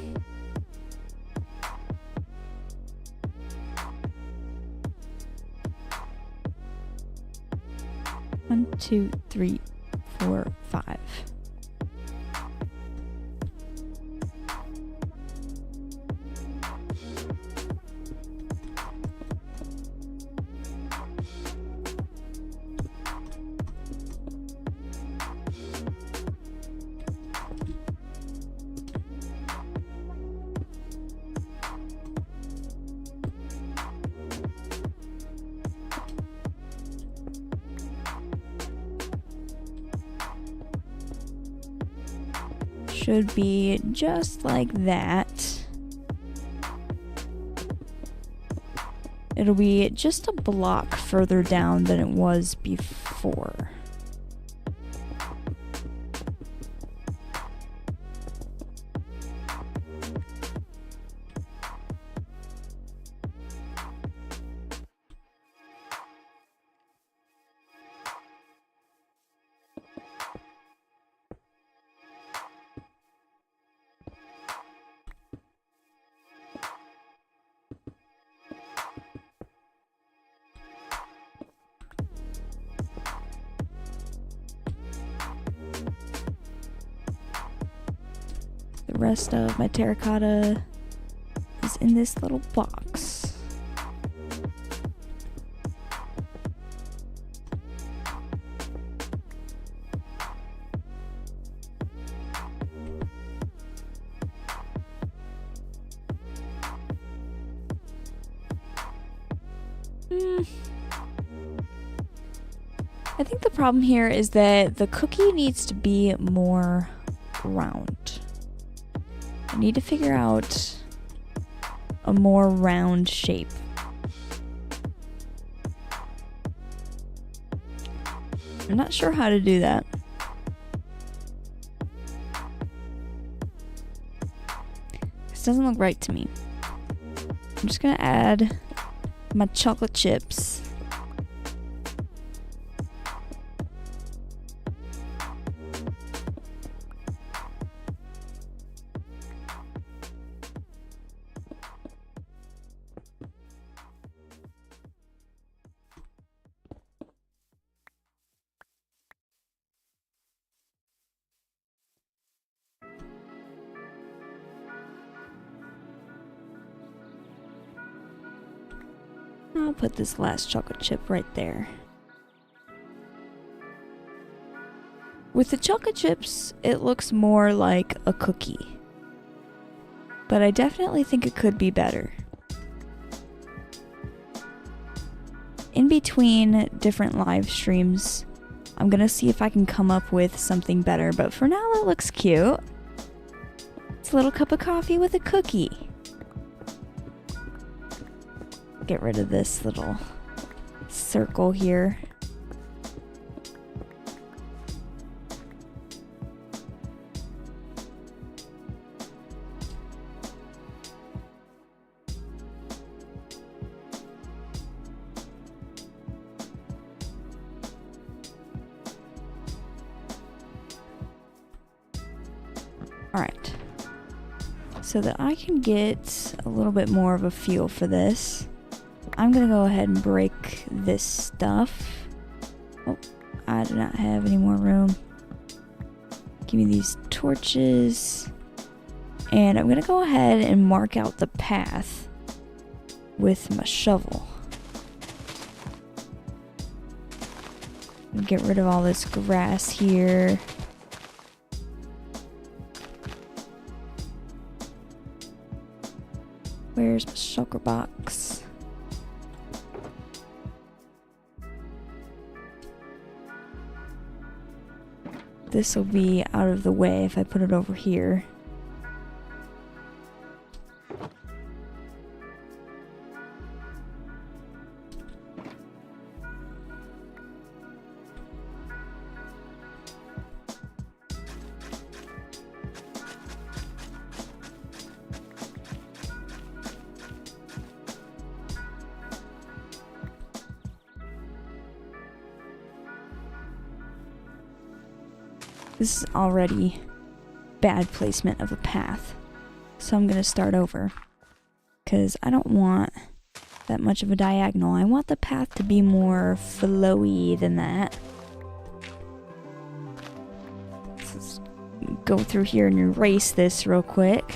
1, 2, 3, 4, 5. Should be just like that. It'll be just a block further down than it was before. The rest of my terracotta is in this little box. I think the problem here is that the cookie needs to be more round. I need to figure out a more round shape. I'm not sure how to do that. This doesn't look right to me. I'm just gonna add my chocolate chips. I'll put this last chocolate chip right there. With the chocolate chips, it looks more like a cookie. But I definitely think it could be better. In between different live streams, I'm gonna see if I can come up with something better, but for now it looks cute. It's a little cup of coffee with a cookie. Get rid of this little circle here. All right. So that I can get a little bit more of a feel for this, I'm gonna go ahead and break this stuff. Oh, I do not have any more room. Give me these torches. And I'm gonna go ahead and mark out the path with my shovel. Get rid of all this grass here. Where's my shulker box? This will be out of the way if I put it over here. This is already bad placement of a path, so I'm gonna start over because I don't want that much of a diagonal. I want the path to be more flowy than that. Let's go through here and erase this real quick.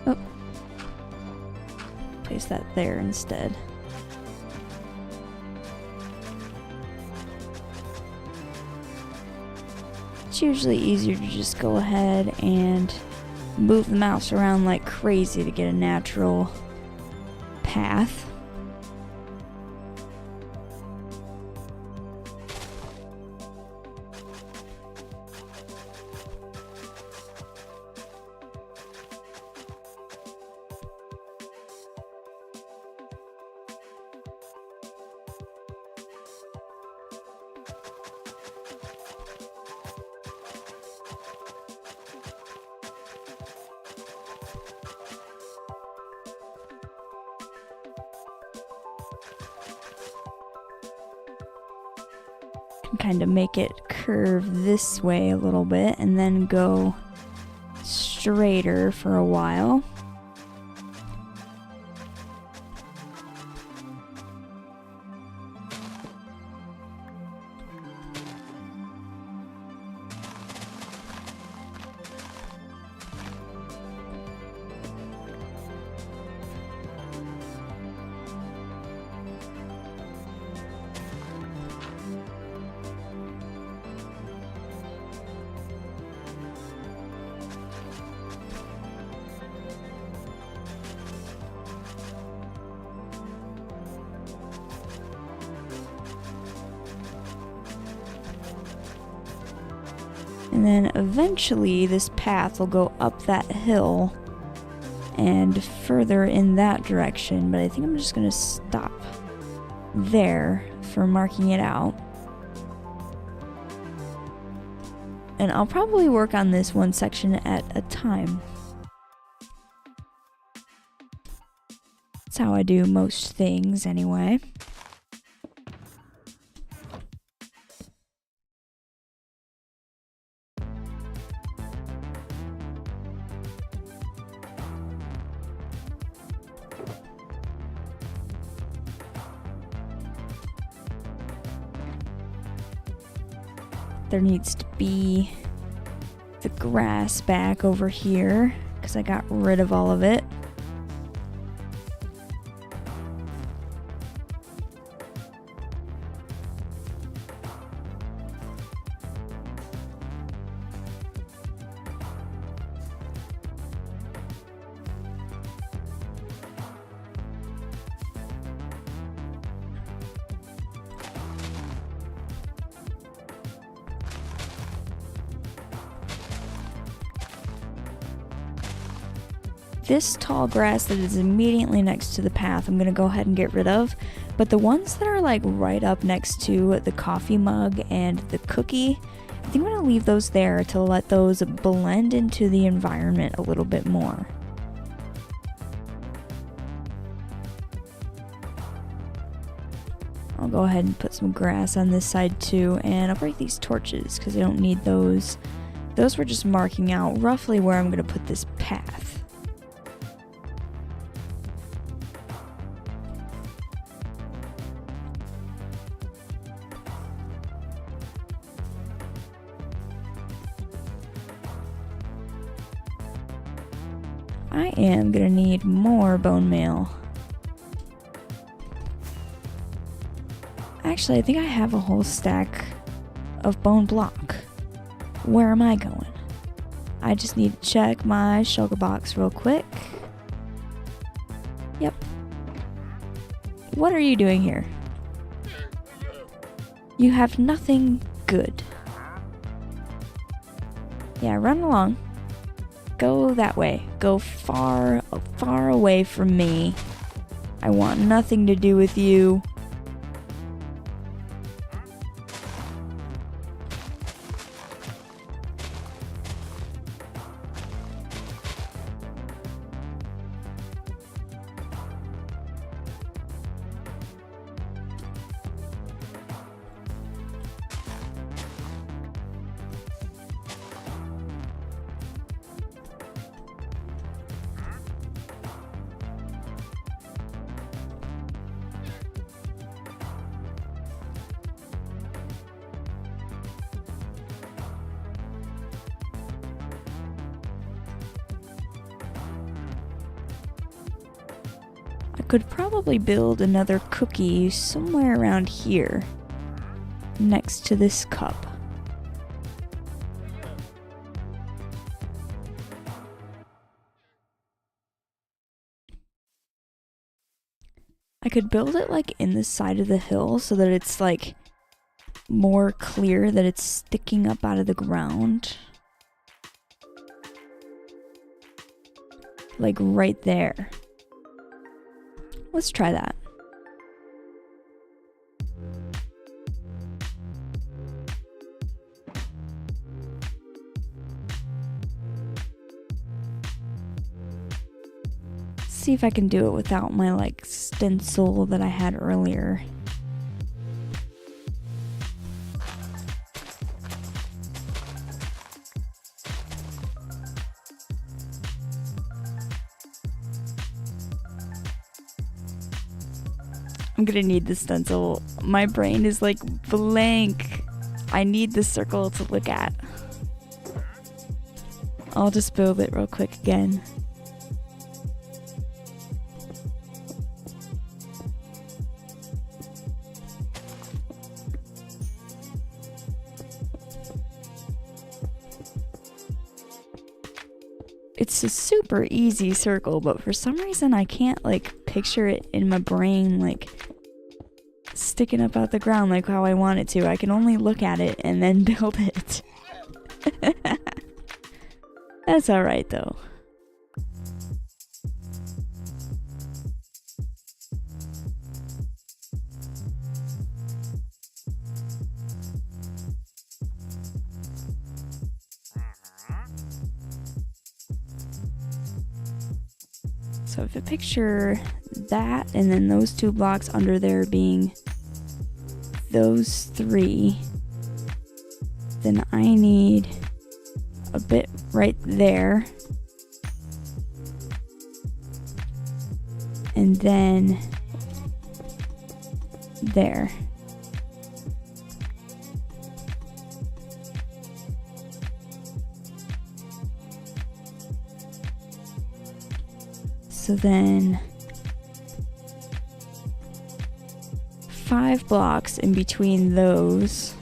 Oh. Place that there instead. It's usually easier to just go ahead and move the mouse around like crazy to get a natural path. Kind of make it curve this way a little bit and then go straighter for a while. And then eventually this path will go up that hill and further in that direction, but I think I'm just going to stop there for marking it out. And I'll probably work on this one section at a time. That's how I do most things anyway. There needs to be the grass back over here because I got rid of all of it. This tall grass that is immediately next to the path, I'm going to go ahead and get rid of. But the ones that are like right up next to the coffee mug and the cookie, I think I'm going to leave those there to let those blend into the environment a little bit more. I'll go ahead and put some grass on this side too, and I'll break these torches because I don't need those. Those were just marking out roughly where I'm going to put this path. I am gonna need more bone meal. Actually, I think I have a whole stack of bone block. Where am I going? I just need to check my sugar box real quick. Yep. What are you doing here? You have nothing good. Yeah, run along. Go that way. Go far, far away from me. I want nothing to do with you. I could probably build another cookie somewhere around here, next to this cup. I could build it like in the side of the hill so that it's like more clear that it's sticking up out of the ground. Like right there. Let's try that. See if I can do it without my like stencil that I had earlier. I'm gonna need the stencil. My brain is like blank. I need the circle to look at. I'll just build it real quick again. It's a super easy circle, but for some reason I can't like picture it in my brain like sticking up out the ground like how I want it to. I can only look at it and then build it. That's alright though. So if I picture that and then those two blocks under there being those three, then I need a bit right there. And then there. So then 5 blocks in between those.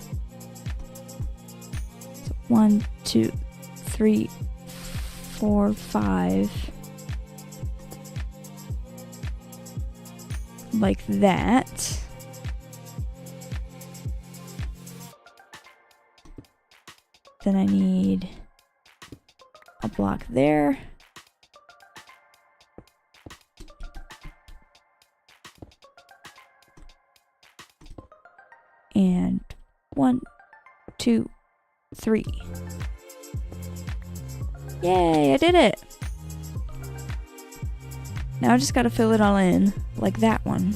So 1, 2, 3, 4, 5. Like that. Then I need a block there. And 1, 2, 3. Yay, I did it! Now I just gotta fill it all in, like that one.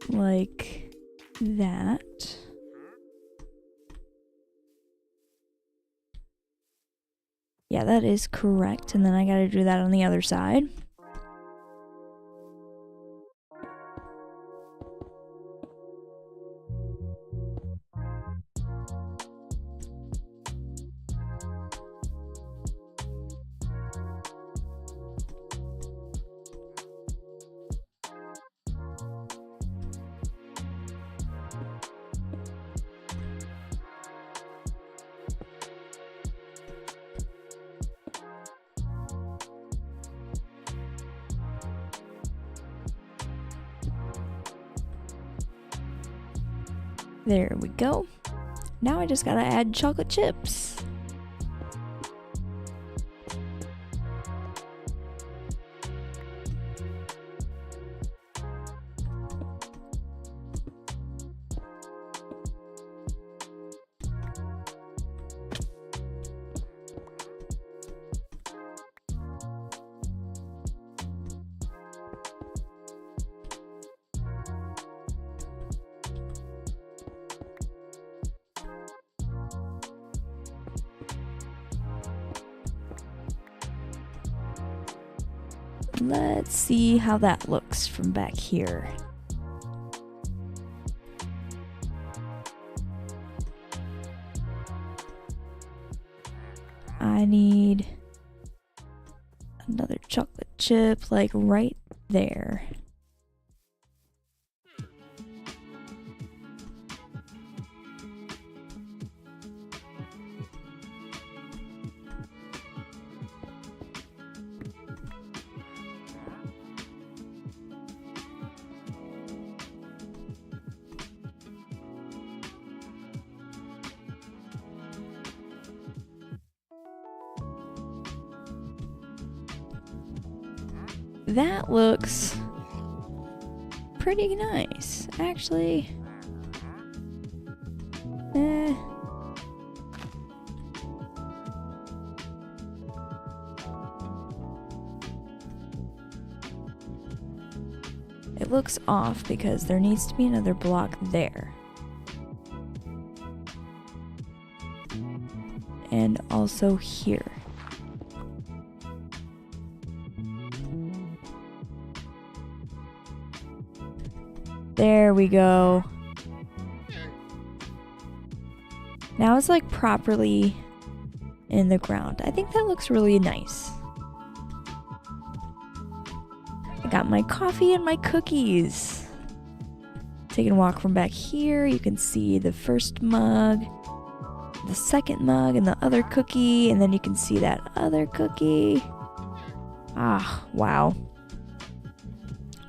Like that. Yeah, that is correct. And then I gotta do that on the other side. There we go. Now I just gotta add chocolate chips. Let's see how that looks from back here. I need another chocolate chip like right there. that looks pretty nice, actually. It looks off because there needs to be another block there. And also here. There we go. Now it's like properly in the ground. I think that looks really nice. I got my coffee and my cookies. Taking a walk from back here, you can see the first mug, the second mug, and the other cookie, and then you can see that other cookie. Ah, wow.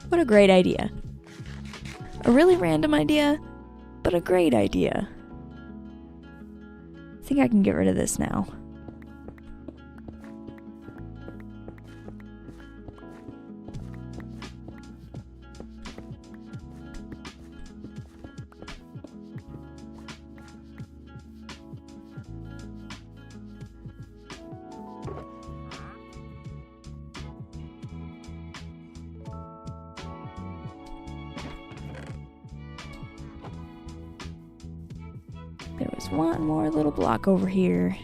What a great idea. A really random idea, but a great idea. I think I can get rid of this now. There was one more little block over here.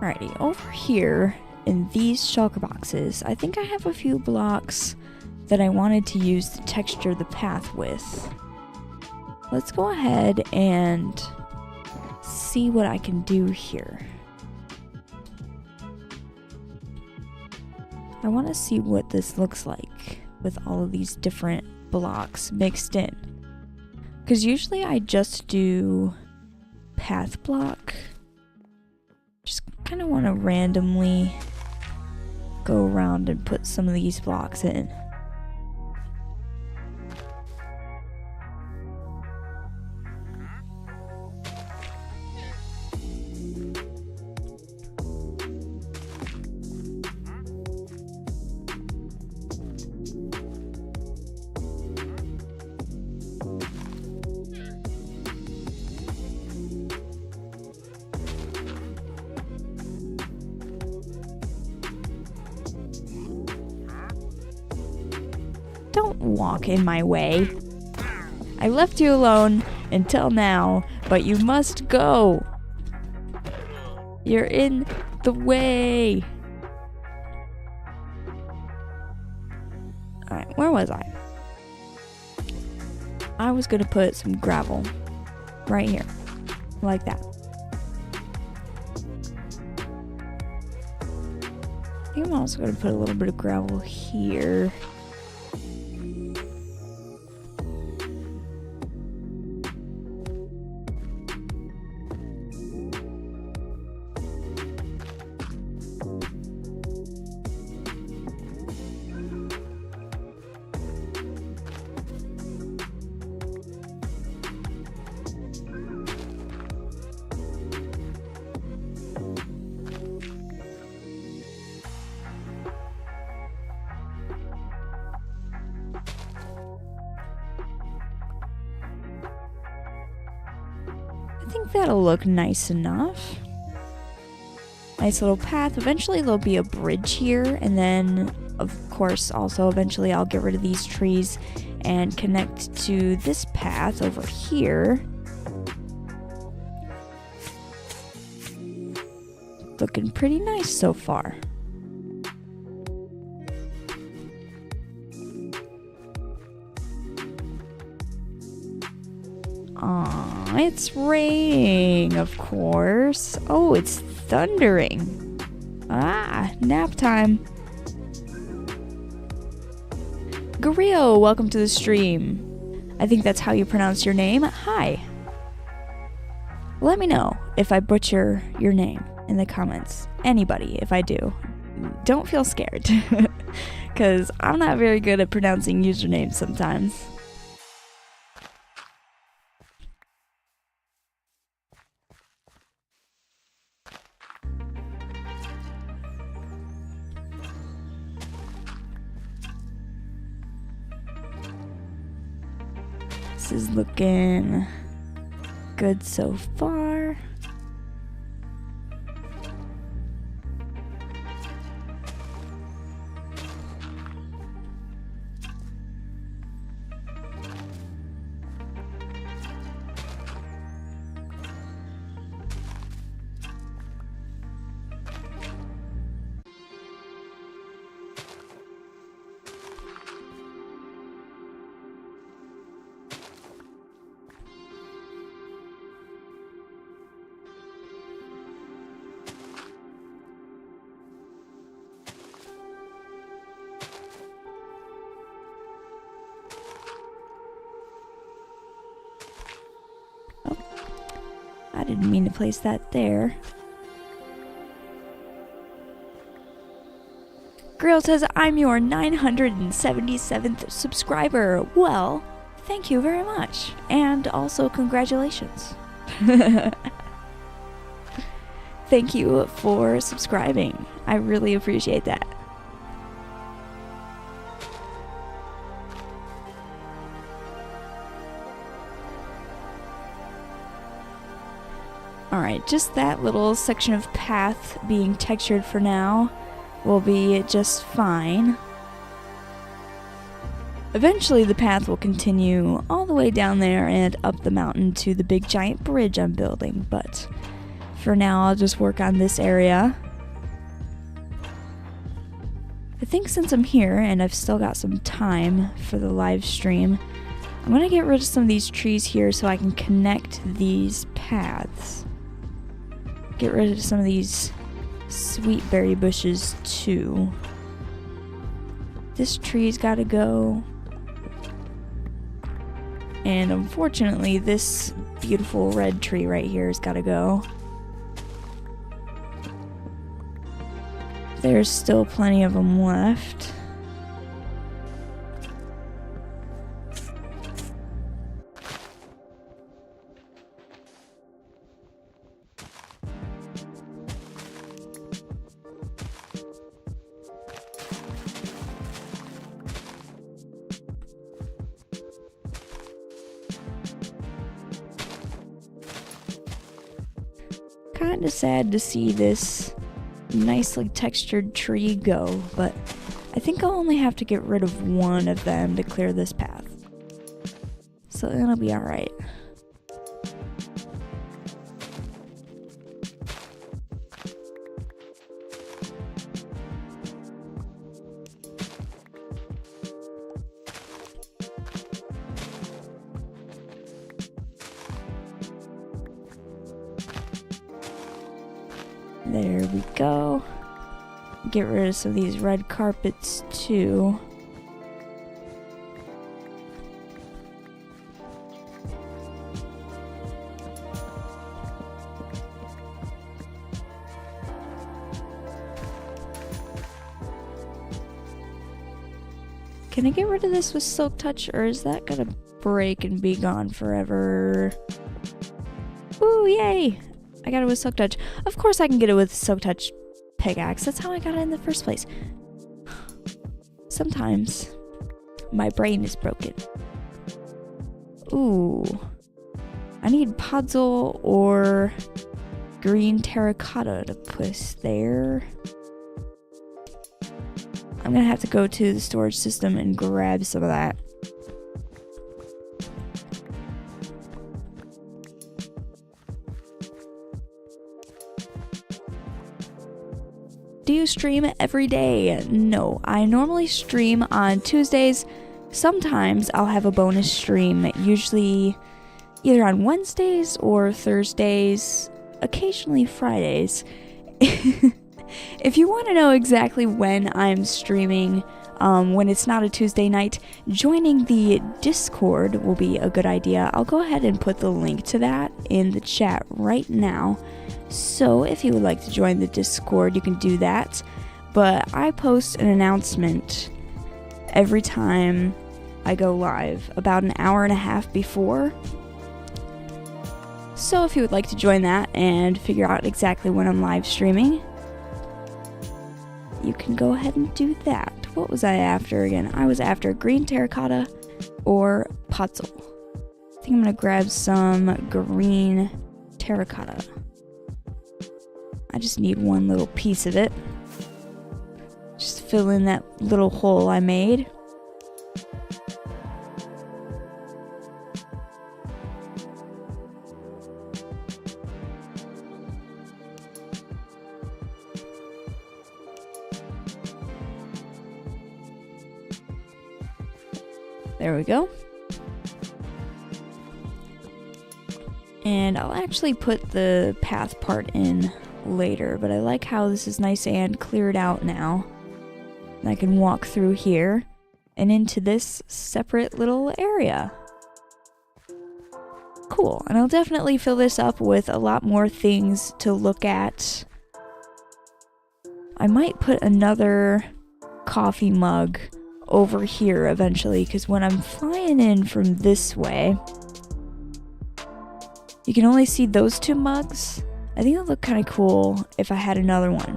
Alrighty, over here in these shulker boxes, I think I have a few blocks that I wanted to use to texture the path with. Let's go ahead and see what I can do here. I want to see what this looks like with all of these different blocks mixed in. Because usually I just do path block. Just kind of want to randomly go around and put some of these blocks in. Don't walk in my way. I left you alone until now, but you must go. You're in the way. Alright, where was I? I was gonna put some gravel right here, like that. I think I'm also gonna put a little bit of gravel here. I think that'll look nice enough. Nice little path. Eventually there'll be a bridge here, and then of course also eventually I'll get rid of these trees and connect to this path over here. Looking pretty nice so far. Aw, it's raining, of course. Oh, it's thundering. Ah, nap time. Gario, welcome to the stream. I think that's how you pronounce your name. Hi. Let me know if I butcher your name in the comments. Anybody, if I do. Don't feel scared. because I'm not very good at pronouncing usernames sometimes. This is looking good so far. I didn't mean to place that there. Grill says, I'm your 977th subscriber. Well, thank you very much. And also congratulations. Thank you for subscribing. I really appreciate that. Alright, just that little section of path being textured for now will be just fine. Eventually the path will continue all the way down there and up the mountain to the big giant bridge I'm building, but for now I'll just work on this area. I think since I'm here and I've still got some time for the live stream, I'm going to get rid of some of these trees here so I can connect these paths. Get rid of some of these sweet berry bushes too. This tree's gotta go. And unfortunately, this beautiful red tree right here has gotta go. There's still plenty of them left. Kinda sad to see this nicely textured tree go, but I think I'll only have to get rid of one of them to clear this path. So it'll be alright. There we go. Get rid of some of these red carpets too. Can I get rid of this with Silk Touch, or is that gonna break and be gone forever? Ooh, yay! I got it with Silk Touch. Of course I can get it with Silk Touch pickaxe. That's how I got it in the first place. Sometimes my brain is broken. Ooh. I need puzzle or green terracotta to put there. I'm gonna have to go to the storage system and grab some of that. Do you stream every day? No, I normally stream on Tuesdays. Sometimes I'll have a bonus stream, usually either on Wednesdays or Thursdays, occasionally Fridays. If you want to know exactly when I'm streaming, when it's not a Tuesday night, joining the Discord will be a good idea. I'll go ahead and put the link to that in the chat right now. So if you would like to join the Discord, you can do that. but I post an announcement every time I go live, about an hour and a half before. So if you would like to join that and figure out exactly when I'm live streaming, you can go ahead and do that. What was I after again? I was after green terracotta or puzzle. I think I'm gonna grab some green terracotta. I just need one little piece of it. Just fill in that little hole I made. There we go. And I'll actually put the path part in later, but I like how this is nice and cleared out now. And I can walk through here and into this separate little area. Cool, and I'll definitely fill this up with a lot more things to look at. I might put another coffee mug over here eventually, because when I'm flying in from this way, you can only see those two mugs. I think it would look kind of cool if I had another one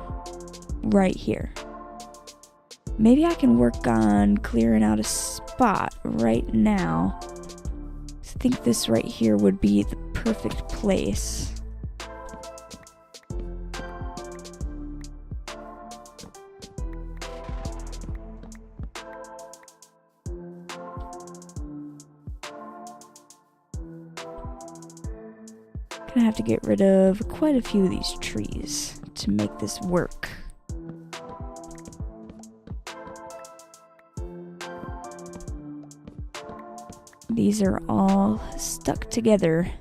right here. Maybe I can work on clearing out a spot right now. I think this right here would be the perfect place. Gonna have to get rid of quite a few of these trees to make this work. These are all stuck together.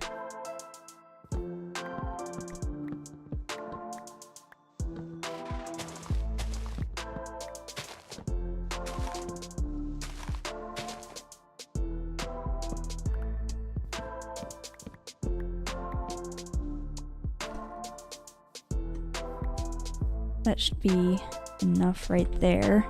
That should be enough right there.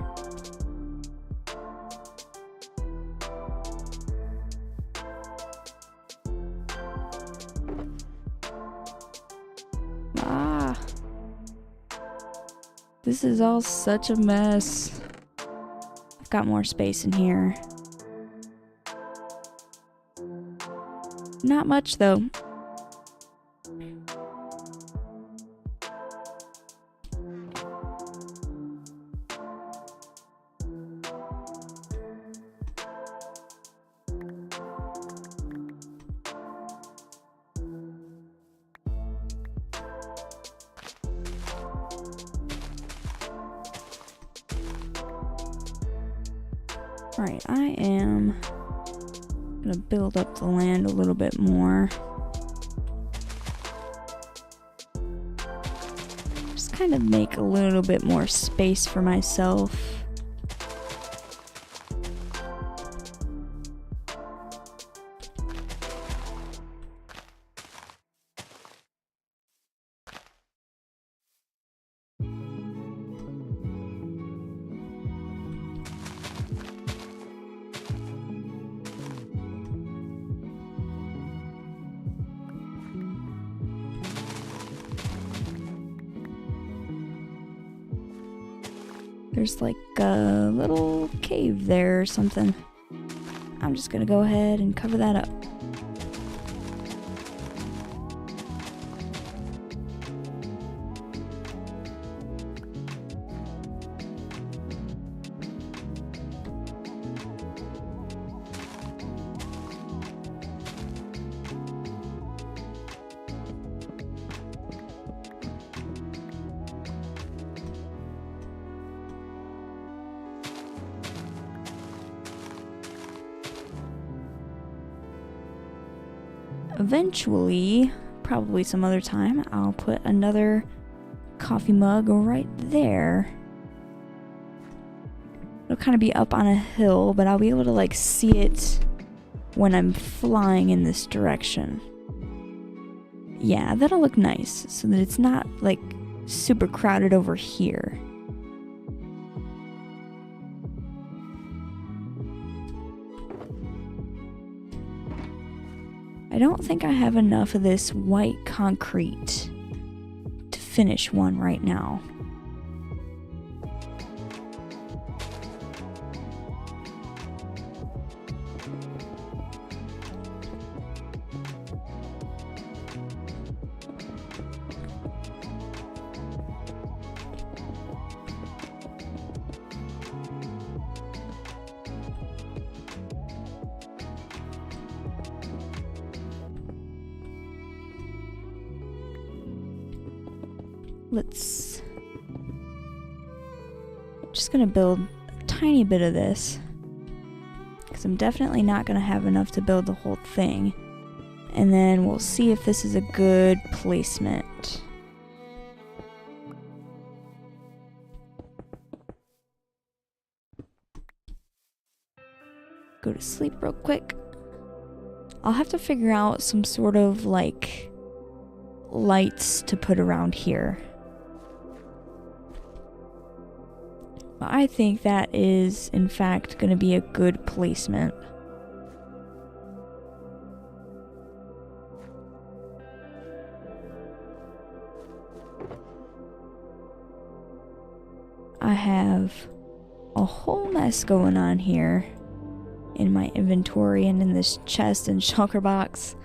Ah, this is all such a mess. I've got more space in here. Not much though. Alright, I am gonna build up the land a little bit more. Just kind of make a little bit more space for myself. There's like a little cave there or something. I'm just gonna go ahead and cover that up. Eventually, probably some other time, I'll put another coffee mug right there. It'll kind of be up on a hill, but I'll be able to like see it when I'm flying in this direction. Yeah, that'll look nice, so that it's not like super crowded over here. I don't think I have enough of this white concrete to finish one right now. Just gonna build a tiny bit of this, because I'm definitely not gonna have enough to build the whole thing. And then we'll see if this is a good placement. Go to sleep real quick. I'll have to figure out some sort of like lights to put around here. I think that is, in fact, going to be a good placement. I have a whole mess going on here in my inventory and in this chest and shulker box.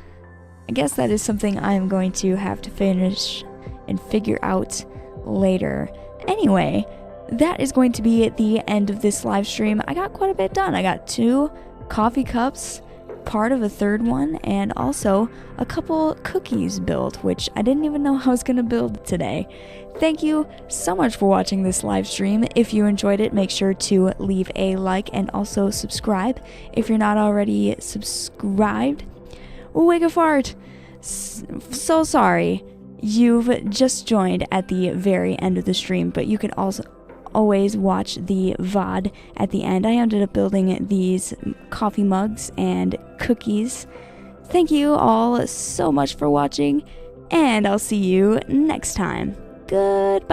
I guess that is something I'm going to have to finish and figure out later. Anyway, that is going to be at the end of this live stream. I got quite a bit done. I got 2 coffee cups, part of a 3rd one, and also a couple cookies built, which I didn't even know I was going to build today. Thank you so much for watching this live stream. If you enjoyed it, make sure to leave a like and also subscribe if you're not already subscribed. Wig a fart! So sorry. You've just joined at the very end of the stream, but you can also always watch the VOD at the end. I ended up building these coffee mugs and cookies. Thank you all so much for watching, and I'll see you next time. Goodbye.